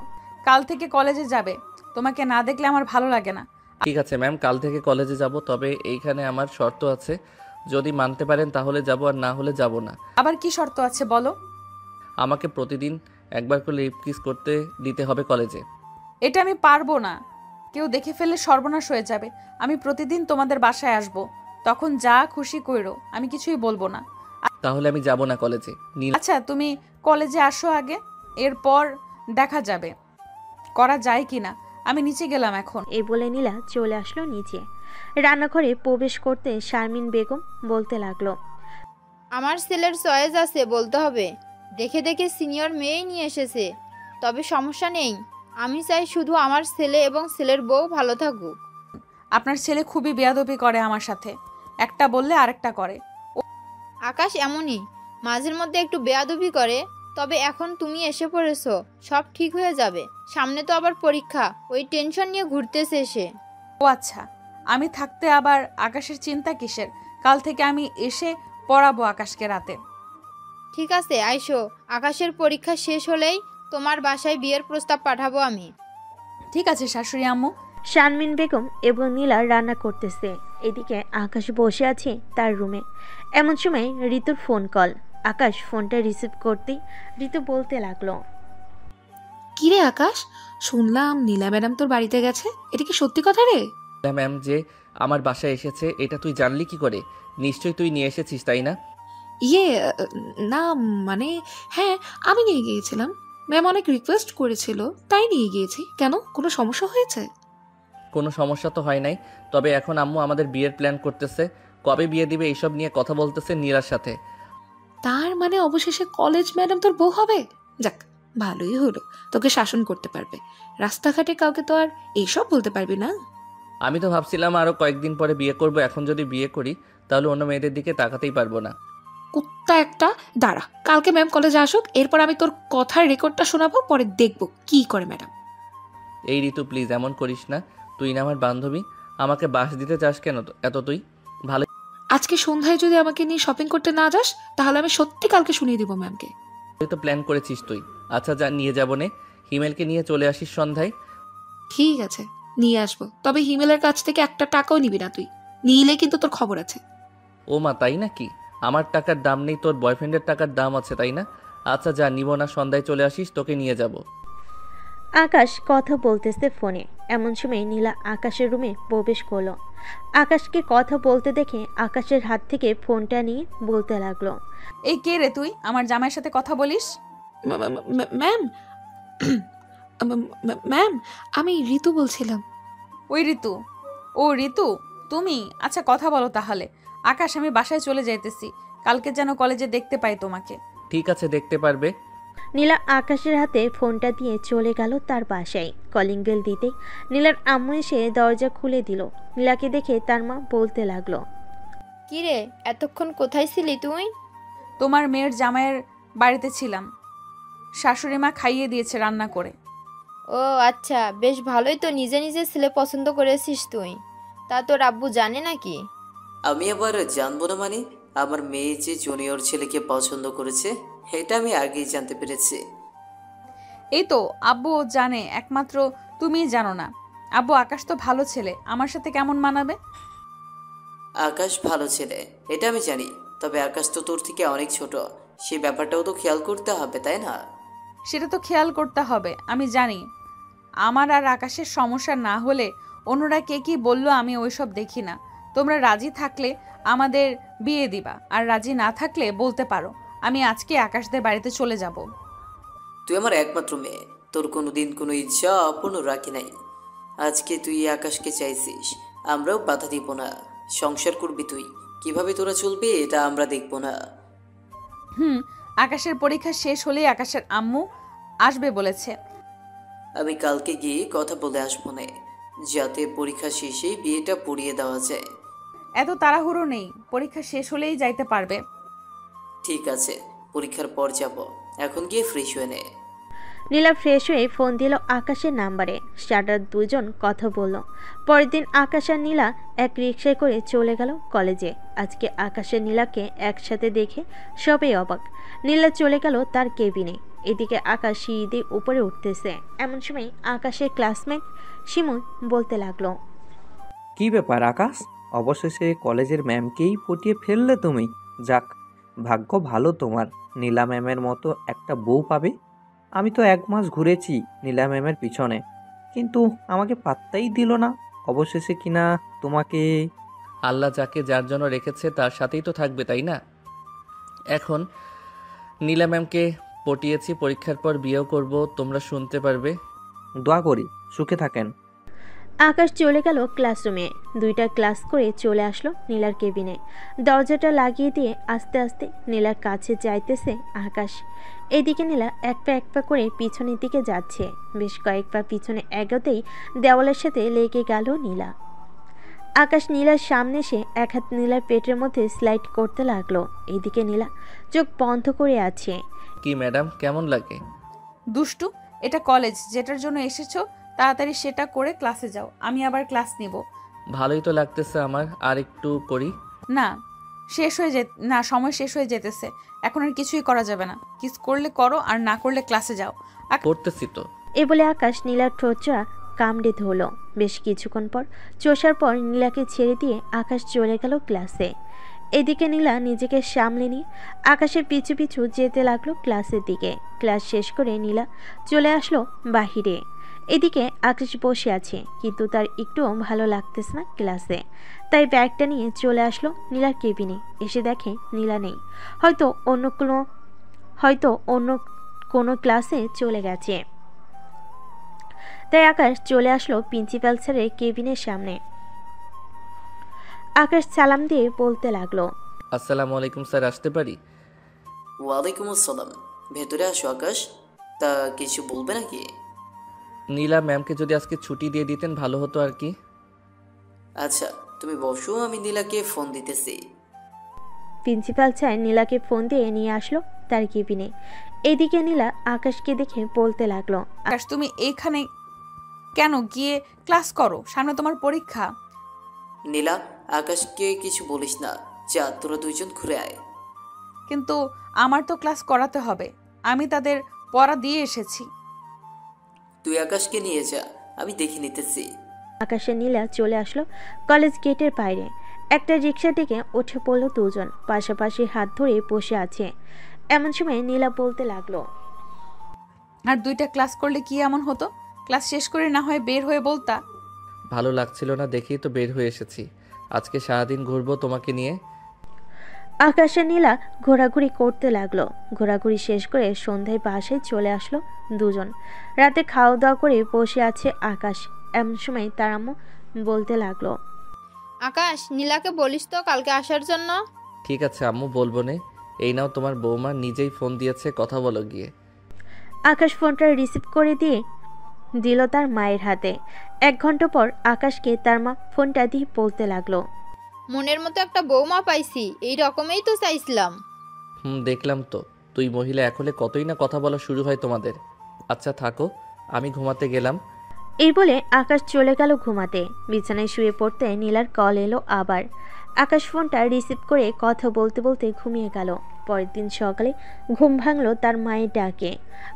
কাল থেকে কলেজে যাবে। তোমাকে না দেখলে আমার ভালো লাগে না। ঠিক আছে ম্যাম, কাল থেকে কলেজে যাব, তবে এইখানে আমার শর্ত আছে। যদি মানতে পারেন তাহলে যাব, আর না হলে যাব না। আবার কি শর্ত আছে বলো? আমাকে প্রতিদিন একবার করে লিপ কিস করতে দিতে হবে কলেজে। এটা আমি পারবো না, কেউ দেখে ফেললে সর্বনাশ হয়ে যাবে। আমি প্রতিদিন তোমাদের বাসায় আসব, তখন যা খুশি কইরো, আমি কিছুই বলবো না। তাহলে আমি যাব না কলেজে। আচ্ছা, তুমি কলেজে আসো আগে, এরপর দেখা যাবে করা যায় কিনা। আমি নিচে গেলাম এখন। এই বলে নীলা চলে আসলো নিচে। রান্নাঘরে প্রবেশ করতে শারমিন বেগম বলতে লাগলো, আমার ছেলের চয়েস আছে বলতে হবে। দেখে দেখে সিনিয়র মেয়েই নিয়ে এসেছে, তবে সমস্যা নেই। আমি চাই শুধু আমার ছেলে এবং ছেলের বউ ভালো থাকুক। আপনার ছেলে খুবই বেয়াদবি করে আমার সাথে, একটা বললে আরেকটা করে। আকাশ এমনই, মাঝের মধ্যে একটু বেয়াদবি করে। তবে এখন তুমি এসে পড়েছো, সব ঠিক হয়ে যাবে। সামনে তো আবার পরীক্ষা, ওই টেনশন নিয়ে ঘুরতেছে সে। ও আচ্ছা, আমি থাকতে আবার আকাশের চিন্তা কিসের? কাল থেকে আমি এসে পড়াবো আকাশকে রাতে। ঠিক আছে, আইসো। আকাশের পরীক্ষা শেষ হলেই তোমার বাসায় বিয়ের প্রস্তাব পাঠাবো আমি। ঠিক আছে শাশুড়ি আম্মু। শারমিন বেগম এবং নীলা রান্না করতেছে। এদিকে আকাশ বসে আছে তার রুমে। এমন সময় ঋতুর ফোন কল। আকাশ ফোনটা রিসিভ করতেই ঋতু বলতে লাগলো, কিরে আকাশ, শুনলাম নীলা ম্যাডাম তোর বাড়িতে গেছে, এটা কি সত্যি কথা রে? ম্যাম যে আমার বাসায় এসেছে এটা তুই জানলি কি করে? নিশ্চয়ই তুই নিয়ে এসেছিস, তাই না? ইয়ে, না মানে হ্যাঁ, আমি নিয়ে গিয়েছিলাম। ম্যাম অনেক রিকোয়েস্ট করেছিল, তাই নিয়ে গিয়েছি। কেন, কোনো সমস্যা হয়েছে? কোনো সমস্যা তো হয় নাই, তবে এখন আম্মু আমাদের বিয়ের প্ল্যান করতেছে। কবে বিয়ে দিবে এইসব নিয়ে কথা বলতেছে নীলার সাথে। তার মানে অবশেষে কলেজ ম্যাডাম তোর বউ হবে? যাক, ভালোই হলো, তোকে শাসন করতে পারবে। রাস্তাঘাটে কাউকে তো আর এইসব বলতে পারবি না। আমি তো ভাবছিলাম আরও কয়েকদিন পরে বিয়ে করব। এখন যদি বিয়ে করি তাহলে অন্য মেয়েদের দিকে তাকাতেই পারবো না। কুত্তা একটা। দাঁড়া, কালকে ম্যাম কলেজে আসুক, এরপর আমি তোর কথার রেকর্ডটা শোনাবো, পরে দেখবো কি করে ম্যাডাম। এই ঋতু প্লিজ এমন করিস না, তুই না আমার বান্ধবী, আমাকে বাস দিতে চাস কেন এত তুই? ভালো আজকে সন্ধ্যায় যদি আমাকে নিয়ে শপিং করতে না যাস, তাহলে আমি সত্যি কালকে শুনিয়ে দিব ম্যামকে। তো প্ল্যান করেছিস তুই। আচ্ছা যা, নিয়ে যাবো নে, হিমেলকে নিয়ে চলে আসিস সন্ধ্যায়। ঠিক আছে, নিয়ে আসবো, তবে হিমেলের কাছ থেকে একটা টাকাও নিবি না তুই, নিলে কিন্তু তোর খবর আছে। ও মা, তাই নাকি? আমার টাকার দাম নেই, তোর বয়ফ্রেন্ডের টাকার দাম আছে তাই না? আচ্ছা যা, নিব না, সন্ধ্যায় চলে আসিস, তোকে নিয়ে যাব। আকাশ কথা বলতেছে ফোনে। এমন সময় নীলা আকাশের রুমে প্রবেশ করলো। আকাশকে কথা বলতে দেখে আকাশের হাত থেকে ফোনটা নিয়ে বলতে লাগলো, এই কে রে তুই, আমার জামাইয়ের সাথে কথা বলিস? ম্যাম, ম্যাম, আমি ঋতু বলছিলাম। ওই ঋতু? ও ঋতু তুমি? আচ্ছা কথা বলো তাহলে। আকাশ, আমি বাসায় চলে যাইতেছি, কালকে যেন কলেজে দেখতে পাই তোমাকে। ঠিক আছে, দেখতে পারবে। নীলা আকাশের হাতে ফোনটা দিয়ে চলে গেল তার বাসায়। কলিং বেল দিতেই নীলার আম্মু এসে দরজা খুলে দিল। নীলাকে দেখে তার মা বলতে লাগলো, কিরে এতক্ষণ কোথায় ছিলি তুই? তোমার মেয়ের জামাইয়ের বাড়িতে ছিলাম, শাশুড়ি মা খাইয়ে দিয়েছে রান্না করে। ও আচ্ছা, বেশ ভালোই তো, নিজে নিজে ছেলে পছন্দ করেছিস তুই। তা তোর আব্বু জানে নাকি? আমি আবার জানবো না মানে? আমার মেয়ে যে জুনিয়র ছেলেকে পছন্দ করেছে এটা আমি আগেই জানতে পেরেছি। এই তো আব্বু জানে, একমাত্র তুমিই জানো না। আব্বু, আকাশ তো ভালো ছেলে, আমার সাথে কেমন মানাবে? আকাশ ভালো ছেলে এটা আমি জানি, তবে আকাশ তো তোর থেকে অনেক ছোট, সেই ব্যাপারটাও তো খেয়াল করতে হবে তাই না? সেটা তো খেয়াল করতে হবে, আমি জানি। আমার আর আকাশের সমস্যা না হলে অন্যরা কে কি বললো আমি ওইসব দেখি না। তোমরা রাজি থাকলে আমাদের বিয়ে দিবা, আর রাজি না থাকলে বলতে পারো, আমি আজকে আকাশদের বাড়িতে চলে যাব। তুই আমার একমাত্র মেয়ে, তোর কোনোদিন কোনো ইচ্ছা অপূর্ণ রাখি নাই। আজকে তুই আকাশকে চাইছিস, আমরাও বাধা দিব না। সংসার করবি তুই, কিভাবে তোরা চলবি এটা আমরা দেখব না। আকাশের পরীক্ষা শেষ হলেই আকাশের আম্মু আসবে বলেছে। আমি কালকে গিয়ে কথা বলে আসবো না, যাতে পরীক্ষা শেষেই বিয়েটা পড়িয়ে দেওয়া যায়। এত তাড়াহুড়ো নেই, পরীক্ষা শেষ হলেই যাইতে পারবে। ঠিক আছে, পরীক্ষার পর যাব, এখন গিয়ে ফ্রেশ হয়ে নে। নীলা ফ্রেশ হয়ে ফোন দিল আকাশের নাম্বারে। সারা দুজন কথা বলল। পরের দিন আকাশ আর নীলা এক রিকশায় করে চলে গেল কলেজে। আজকে আকাশের নীলাকে একসাথে দেখে সবাই অবাক। নীলা চলে গেল তার কেবিনে। এদিকে আকাশ সিঁড়ি দিয়ে উপরে উঠতেছে। এমন সময় আকাশের ক্লাসমেট শিমুল বলতে লাগলো, কি ব্যাপার আকাশ, অবশেষে কলেজের ম্যামকেই পটিয়ে ফেললে তুমি। যাক, ভাগ্য ভালো তোমার, নীলা ম্যামের মতো একটা বউ পাবে। আমি তো 1 মাস ঘুরেছি নীলা ম্যামের পিছনে, কিন্তু আমাকে পাত্তাই দিল না। অবশেষে কিনা তোমাকে। আল্লাহ যাকে যার জন্য রেখেছে তার সাথেই তো থাকবে তাই না? এখন নীলা ম্যামকে পটিয়েছি, পরীক্ষার পর বিয়েও করব, তোমরা শুনতে পারবে। দোয়া করি সুখে থাকেন। আকাশ চলে গেল ক্লাসরুমে। 2টা ক্লাস করে চলে আসলো নীলার কেবিনে। দরজাটা লাগিয়ে দিয়ে আস্তে আস্তে নীলার কাছে যাইতেছে আকাশ। এদিকে নীলা এক পা করে পিছনের দিকে যাচ্ছে। বেশ কয়েক পা পিছনে এগোতেই দেওয়ালের সাথে লেগে গেল নীলা। আকাশ নীলার সামনে এসে এক হাত নীলার পেটের মধ্যে স্লাইড করতে লাগলো। এদিকে নীলা চোখ বন্ধ করে আছে। কি ম্যাডাম, কেমন লাগে? দুষ্টু, এটা কলেজ, যেটার জন্য এসেছো তাড়াতাড়ি সেটা করে ক্লাসে যাও, আমি আবার ক্লাস নিব। ভালোই তো লাগতেছে আমার, আর একটু করি। না, সময় শেষ হয়ে যেতেছে, এখন আর কিছুই করা যাবে না। কিস করলে করো, আর না করলে ক্লাসে যাও। করতেছি তো। এ বলে আকাশ নীলার ঠোঁটটা কামড়ে ধরল। বেশ কিছুক্ষণ পর চোষার পর নীলাকে ছেড়ে দিয়ে আকাশ চলে গেল ক্লাসে। এদিকে নীলা নিজেকে সামলে নিয়ে আকাশের পিছু পিছু যেতে লাগলো ক্লাসের দিকে। ক্লাস শেষ করে নীলা চলে আসলো বাহিরে। এদিকে আকাশ বসে আছে, কিন্তু তার একটুও ভালো লাগতেছে না ক্লাসে। তাই ব্যাগটা নিয়ে চলে আসলো নীলার কেবিনে। এসে দেখে নীলা নেই, হয়তো অন্য কোনো ক্লাসে চলে গেছে। তাই আকাশ চলে আসলো প্রিন্সিপাল স্যারের কেবিনের সামনে। আকাশ সালাম দিয়ে বলতে লাগলো, আসসালামু আলাইকুম স্যার, আসতে পারি? ওয়ালাইকুম আসসালাম, ভেতরে আসো আকাশ। তা কিছু বলবে নাকি? নীলা ম্যামকে যদি আজকে ছুটি দিয়ে দিতেন ভালো হতো আর কি। আচ্ছা তুমি বসো, আমি নীলাকে ফোন দিতেছি। প্রিন্সিপাল স্যার নীলাকে ফোন দিয়ে নিয়ে আসলো তার কেবিনে। এদিকে নীলা আকাশকে দেখে বলতে লাগলো, আকাশ তুমি এইখানে কেন? গিয়ে ক্লাস করো, সামনে তোমার পরীক্ষা। নীলা, আকাশকে কিছু বলিস না, যা তোরা দুইজন ঘুরে আয়। কিন্তু আমার তো ক্লাস করাতে হবে, আমি তাদের পড়া দিয়ে এসেছি। তুই আকাশকে নিয়ে যা, আমি দেখে নিতেছি। আকাশে নীলা চলে আসলো কলেজ গেটের বাইরে। একটা রিক্সা থেকে উঠে পড়লো দুজন, পাশাপাশি হাত ধরে বসে আছে। এমন সময় নীলা বলতে লাগলো, আর 2টা ক্লাস করলে কি এমন হতো? ক্লাস শেষ করে না হয় বের হয়ে বলতা। ভালো লাগছিল না দেখেই তো বের হয়ে এসেছি। আজকে সারাদিন ঘুরবো তোমাকে নিয়ে। আকাশে নীলা ঘোরাঘুরি করতে লাগলো। ঘোরাঘুরি শেষ করে সন্ধ্যায় বাসায় চলে আসলো দুজন। রাতে খাওয়া দাওয়া করে বসে আছে আকাশ। এমন সময় তার আম্মু বলতে লাগলো, আকাশ, নীলাকে বলিস তো কালকে আসার জন্য। ঠিক আছে আম্মু, বলবো নে। এই নাও, তোমার বৌমা নিজেই ফোন দিয়েছে, কথা বলো গিয়ে। আকাশ ফোনটা রিসিভ করে দিয়ে দিল তার মায়ের হাতে। 1 ঘন্টা পর আকাশকে তার মা ফোনটা দিয়ে বলতে লাগলো, মনের মতো একটা বৌমা পাইছি, এই রকমই তো চাইছিলাম। দেখলাম তো, তুই মহিলা এক হলে কতই না কথা বলা শুরু হয় তোমাদের। আচ্ছা থাকো, আমি ঘুমাতে গেলাম। এই বলে আকাশ চলে গেল ঘুমাতে। বিছানায় শুয়ে পড়তে নীলার কল এলো আবার। আকাশ ফোনটা রিসিভ করে কথা বলতে বলতে ঘুমিয়ে গেল। পরের দিন সকালে ঘুম ভাঙলো তার মায়ের ডাকে।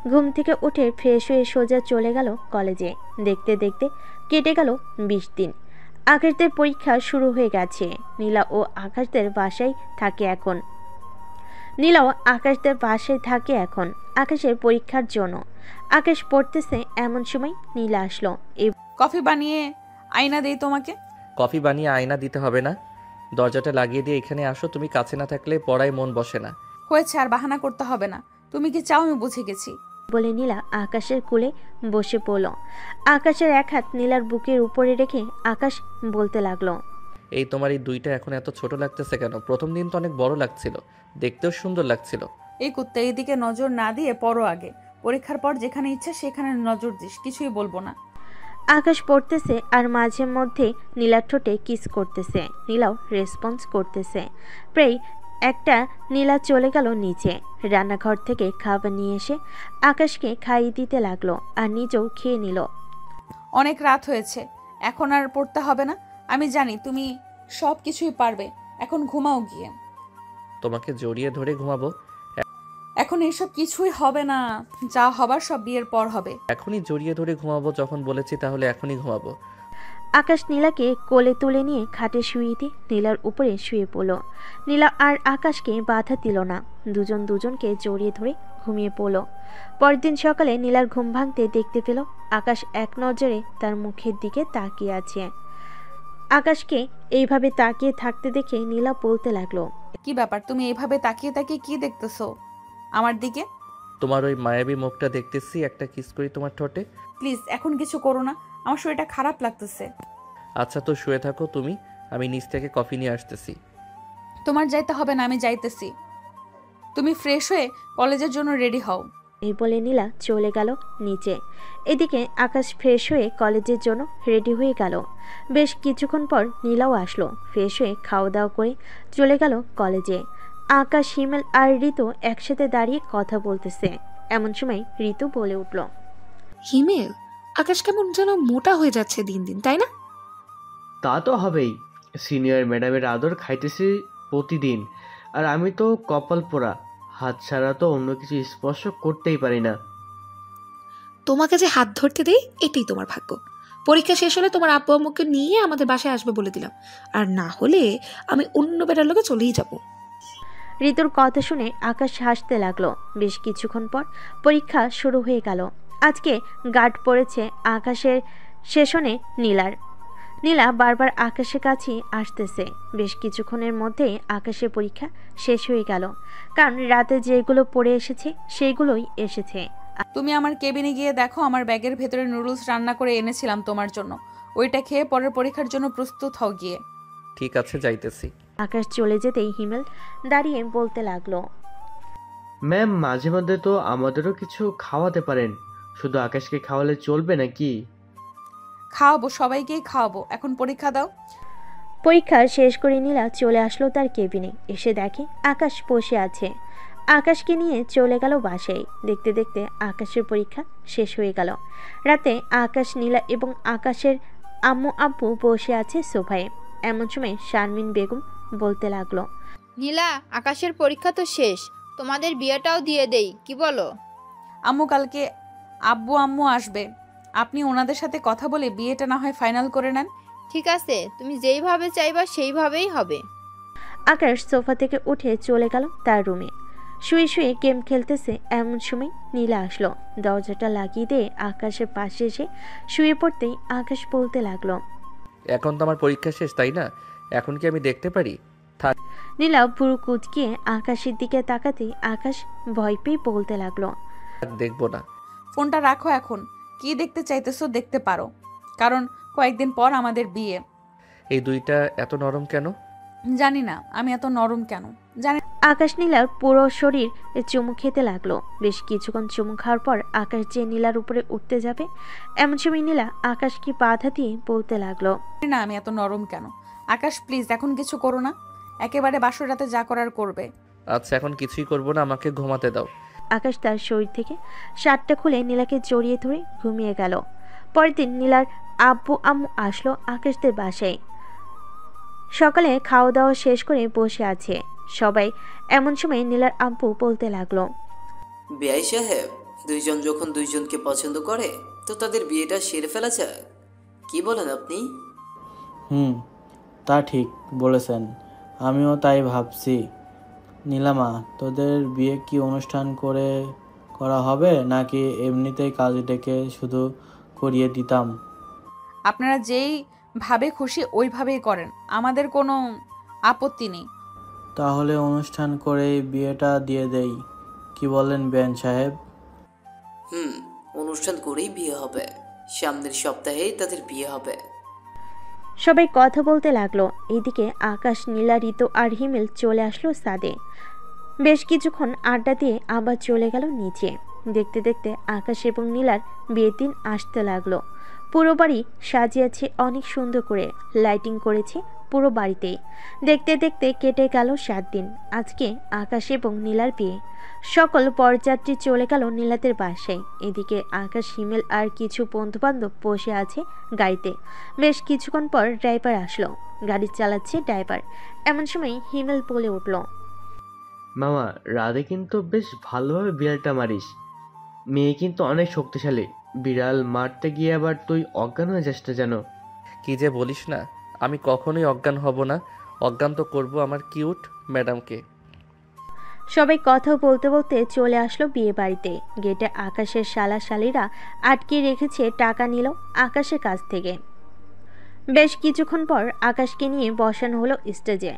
ঘুম থেকে উঠে ফ্রেশ হয়ে সোজা চলে গেল কলেজে। দেখতে দেখতে কেটে গেল 20 দিন। আকাশদের পরীক্ষা শুরু হয়ে গেছে। নীলা ও আকাশদের বাসায় থাকে এখন। নীলাও আকাশদের বাসায় থাকে এখন আকাশের পরীক্ষার জন্য। আকাশ পড়তেছে, এমন সময় নীলা আসলো। এই কফি বানিয়ে আয়না দেই তোমাকে। কফি বানিয়ে আয়না দিতে হবে না, দরজাটা লাগিয়ে দিয়ে এখানে আসো। তুমি কাছে না থাকলে পড়ায় মন বসে না। হয়েছে, আর বাহানা করতে হবে না। তুমি কি চাও আমি বুঝে গেছি। বলে নীলা আকাশের কোলে বসে পড়ল। আকাশের এক হাত নীলার বুকের উপরে রেখে আকাশ বলতে লাগলো, এই তোমার এই দুইটা এখন এত ছোট লাগতেছে কেন? প্রথম দিন তো অনেক বড় লাগছিল, দেখতেও সুন্দর লাগছিল। এই কুত্তা, এইদিকে নজর না দিয়ে পড়ো আগে। পরীক্ষার পর যেখানে ইচ্ছা সেখানে নজর দিস, কিছুই বলবো না। আকাশ পড়তেছে আর মাঝে মধ্যে নীলার ঠোঁটে কিস করতেছে। নীলাও রেসপন্স করতেছে। প্রায় একটা নীলা চলে গেল নিচে। রান্নাঘর থেকে খাবার নিয়ে এসে আকাশকে খাইয়ে দিতে লাগলো আর নিজেও খেয়ে নিল। অনেক রাত হয়েছে, এখন আর পড়তে হবে না। আমি জানি তুমি সব কিছুই পারবে, এখন ঘুমাও গিয়ে। তোমাকে জড়িয়ে ধরে ঘুমাবো? এখন এসব কিছুই হবে না, যা হবার সব বিয়ের পর হবে। এখনই জড়িয়ে ধরে ঘুমাবো যখন বলেছি, তাহলে এখনই ঘুমাবো। আকাশ নীলাকে কোলে তুলে নিয়ে খাটে শুয়ে দিয়ে নীলার উপরে শুয়ে পড়ল। নীলা আর আকাশকে বাধা দিল না, দুজন দুজনকে জড়িয়ে ধরে ঘুমিয়ে পড়ল। পরের দিন সকালে নীলার ঘুম ভাঙতে দেখতে পেল আকাশ এক নজরে তার মুখের দিকে তাকিয়ে আছে। আকাশকে এইভাবে তাকিয়ে থাকতে দেখে নীলা বলতে লাগলো, কি ব্যাপার, তুমি এইভাবে তাকিয়ে তাকিয়ে কি দেখতেছো আমার দিকে? তোমার ওই মায়াবী মুখটা দেখতেছি, একটা কিস করি তোমার ঠোঁটে। প্লিজ এখন কিছু করো না, আমার শরীরটা খারাপ লাগতেছে। আচ্ছা তো শুয়ে থাকো তুমি, আমি নিচ থেকে কফি নিয়ে আসতেছি। তোমার যাইতে হবে না, আমি যাইতেছি। তুমি ফ্রেশ হয়ে কলেজের জন্য রেডি হও। এই বলে নীলা চলে গেল নিচে। এদিকে আকাশ ফ্রেশ হয়ে কলেজের জন্য রেডি হয়ে গেল। বেশ কিছুক্ষণ পর নীলাও আসলো। ফ্রেশ হয়ে খাওয়া দাওয়া করে চলে গেল কলেজে। আকাশ, হিমেল আর ঋতু একসাথে দাঁড়িয়ে কথা বলতেছে। এমন সময় ঋতু বলে উঠল, হিমেল, আকাশ কেমন যেন মোটা হয়ে যাচ্ছে দিন দিন, তাই না? তা তো হবেই, সিনিয়র ম্যাডামের আদর খাইতেছি প্রতিদিন, আর আমি তো কপাল পোড়া, হাত ছাড়া তো অন্য কিছু স্পর্শ করতেই পারি না। তোমাকে যে হাত ধরতে দেই এটাই তোমার ভাগ্য। পরীক্ষা শেষ হলে তোমার আব্বু আম্মুকে নিয়ে আমাদের বাসায় আসবে বলে দিলাম, আর না হলে আমি অন্য বেটার লোকে চলেই যাব। ঋতুর কথা শুনে আকাশ হাসতে লাগলো। বেশ কিছুক্ষণ পর পরীক্ষা শুরু হয়ে গেল। আজকে গার্ড পড়েছে আকাশের সেশনে নীলার। নীলা বারবার আকাশের কাছে আসতেছে। বেশ কিছুক্ষণের মধ্যেই আকাশের পরীক্ষা শেষ হয়ে গেল, কারণ রাতে যেগুলো পড়ে এসেছে সেইগুলোই এসেছে। তুমি আমার কেবিনে গিয়ে দেখো, আমার ব্যাগের ভেতরে নুডলস রান্না করে এনেছিলাম তোমার জন্য। ওইটা খেয়ে পরের পরীক্ষার জন্য প্রস্তুত হও গিয়ে। ঠিক আছে, যাইতেছি। আকাশ চলে যেতেই হিমেল দাঁড়িয়ে বলতে লাগলো, ম্যাম মাঝে মধ্যে তো আমাদেরও কিছু খাওয়াতে পারেন, শুধু আকাশকে খাওয়ালে চলবে নাকি? খাওয়াবো, সবাইকেই খাওয়াবো, এখন পরীক্ষা দাও। পরীক্ষা শেষ করে নীলা চলে আসলো তার কেবিনে। এসে দেখে আকাশ বসে আছে। আকাশকে নিয়ে চলে গেল বাসায়। দেখতে দেখতে আকাশের পরীক্ষা শেষ হয়ে গেল। রাতে আকাশ, নীলা এবং আকাশের আম্মু আব্বু বসে আছে সোফায়। এমন সময় শারমিন বেগম বলতে লাগলো, নীলা, আকাশের পরীক্ষা তো শেষ, তোমাদের বিয়েটাও দিয়ে দেই, কি বলো? আম্মু কালকে আম্মু আসবে, আপনি ওনাদের সাথে কথা বলে বিয়েটা না হয় ফাইনাল করে নেন। ঠিক আছে, তুমি যেইভাবে চাইবা সেইভাবেই হবে। আকাশ সোফা থেকে উঠে চলে গেল তার রুমে। শুয়ে শুয়ে গেম খেলতেছে। এমন সময় নীলা আসলো। দরজাটা লাগিয়ে দিয়ে আকাশের পাশে এসে শুয়ে পড়তেই আকাশ বলতে লাগলো, এখন তো আমার পরীক্ষা শেষ, তাই না? এখন কি আমি দেখতে পারি? নীলা পুরো কুচকিয়ে আকাশের দিকে তাকাতেই আকাশ ভয় পেয়ে বলতে লাগলো, দেখবো না। ফোনটা রাখো, এখন কি দেখতে চাইতেছো দেখতে পারো, কারণ কয়েকদিন পর আমাদের বিয়ে। এই দুইটা এত নরম কেন? জানি না আমি এত নরম কেন, জানি। আকাশ নীলার পুরো শরীর চুমু খেতে লাগলো। বেশ কিছুক্ষণ চুমু খাওয়ার পর আকাশ যে নীলার উপরে উঠতে যাবে, এমন সময় নীলা আকাশকে বাধা দিয়ে বলতে লাগলো, না আমি এত নরম কেন। আকাশ প্লিজ এখন কিছু করো না, একেবারে বাসর রাতে যা করার করবে। আচ্ছা, এখন কিছুই করবো না, আমাকে ঘুমাতে দাও। আকাশ তার শরীর থেকে শার্টটা খুলে নীলাকে জড়িয়ে ধরে ঘুমিয়ে গেল। পরের দিন নীলার আব্বু আম্মু আসলো আকাশদের বাসায়। সকালে খাওয়া দাওয়া শেষ করে বসে আছে সবাই। এমন সময় নীলার আব্বু বলতে লাগলো, বিআই সাহেব, দুইজন যখন দুইজনকে পছন্দ করে তো তাদের বিয়েটা সেরে ফেলা যাক, কি বলেন আপনি? তা ঠিক বলেছেন, আমিও তাই ভাবছি। নীলামা, তোদের বিয়ে কি অনুষ্ঠান করে করা হবে নাকি এমনিতেই কাজ ডেকে শুধু করিয়ে দিতাম? আপনারা যেই ভাবে খুশি ওইভাবেই করেন, আমাদের কোনো আপত্তি নেই। তাহলে অনুষ্ঠান করেই বিয়েটা দিয়ে দেই, কি বলেন বেন সাহেব? অনুষ্ঠান করেই বিয়ে হবে, সামনের সপ্তাহেই তাদের বিয়ে হবে। সবাই কথা বলতে লাগলো। এদিকে আকাশ, নীলা, ঋতু আর হিমেল চলে আসলো ছাদে। বেশ কিছুক্ষণ আড্ডা দিয়ে আবার চলে গেল নিচে। দেখতে দেখতে আকাশ এবং নীলার বিয়ের দিন আসতে লাগলো। পুরো বাড়ি সাজিয়েছে অনেক সুন্দর করে, লাইটিং করেছে পুরো বাড়িতেই। দেখতে দেখতে কেটে গেল 7 দিন। আজকে আকাশ এবং নীলার বিয়ে। সকল বরযাত্রী চলে গেল নীলাদের বাসায়। এদিকে আকাশ, হিমেল আর কিছু বন্ধুবান্ধব বসে আছে গাড়িতে। বেশ কিছুক্ষণ পর ড্রাইভার আসলো। গাড়ি চালাচ্ছে ড্রাইভার। এমন সময় হিমেল বলে উঠল, মামা, রাধে কিন্তু বেশ ভালোভাবে বিড়ালটা মারিস। মেয়ে কিন্তু অনেক শক্তিশালী, বিড়াল মারতে গিয়ে আবার তুই অজ্ঞান হয়ে যাস না যেন। কি যে বলিস না, আমি কখনোই অজ্ঞান হব না। অজ্ঞান তো করবো আমার কিউট ম্যাডামকে। সবাই কথা বলতে বলতে চলে আসলো বিয়ে বাড়িতে। গেটে আকাশের শালা শালিরা আটকে রেখেছে টাকা নিল আকাশের কাছ থেকে। বেশ কিছুক্ষণ পর আকাশকে নিয়ে বসানো হলো স্টেজে।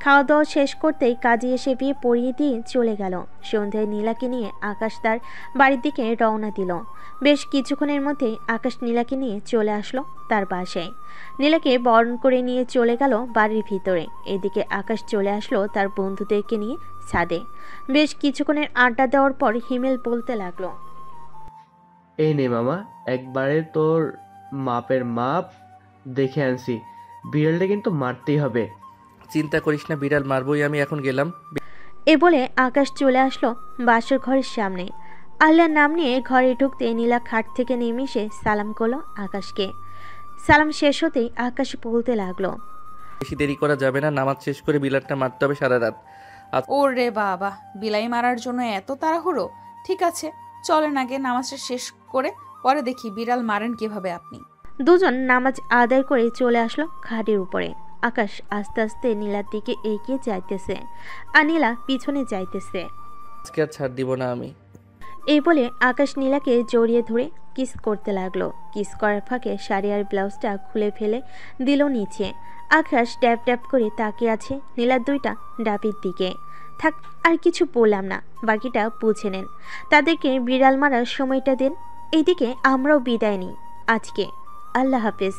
খাওয়া দাওয়া শেষ করতেই কাজে এসে বিয়ে পড়িয়ে দিয়ে চলে গেল। সন্ধ্যায় নীলাকে নিয়ে আকাশ তার বাড়ির দিকে রওনা দিল। বেশ কিছুক্ষণের মধ্যেই আকাশ নীলাকে নিয়ে চলে আসলো তার বাসায়। নীলাকে বরণ করে নিয়ে চলে গেল বাড়ির ভিতরে। এদিকে আকাশ চলে আসলো তার বন্ধুদেরকে নিয়ে ছাদে। বেশ কিছুক্ষণের আড্ডা দেওয়ার পর হিমেল বলতে লাগলো, এই নে মামা, একবারে তোর মাপের মাপ দেখে আনছি। বিড়ালটা কিন্তু মারতেই হবে। চিন্তা করিস না, বিড়াল মারবই আমি, এখন গেলাম। এ বলে আকাশ চলে আসলো বাসর ঘরের সামনে। আল্লাহর নাম নিয়ে ঘরে ঢুকতে নীলা খাট থেকে নেমে এসে সালাম করলো আকাশকে। সালাম শেষ হতেই আকাশ বলতে লাগলো, বেশি দেরি করা যাবে না, নামাজ শেষ করে বিড়ালটা মারতে হবে সারা রাত। ওরে বাবা, বিলাই মারার জন্য এত তাড়াহুড়ো? ঠিক আছে, চলেন আগে নামাজটা শেষ করে পরে দেখি বিড়াল মারেন কিভাবে আপনি। দুজন নামাজ আদায় করে চলে আসলো খাটের উপরে। আকাশ আস্তে আস্তে নীলার দিকে এগিয়ে যাইতেছে আর নীলা পিছনে যাইতেছে। আজকে আর ছাড় দিব না আমি। এই বলে আকাশ নীলাকে জড়িয়ে ধরে কিস করতে লাগলো। কিস করার ফাঁকে শাড়ি আর ব্লাউজটা খুলে ফেলে দিল নিচে। আকাশ ড্যাপ ড্যাপ করে তাকিয়ে আছে নীলার দুইটা ডাবির দিকে। থাক, আর কিছু বললাম না, বাকিটা বুঝে নেন। তাদেরকে বিড়াল মারার সময়টা দেন। এইদিকে আমরাও বিদায় নিই আজকে। আল্লাহ হাফেজ।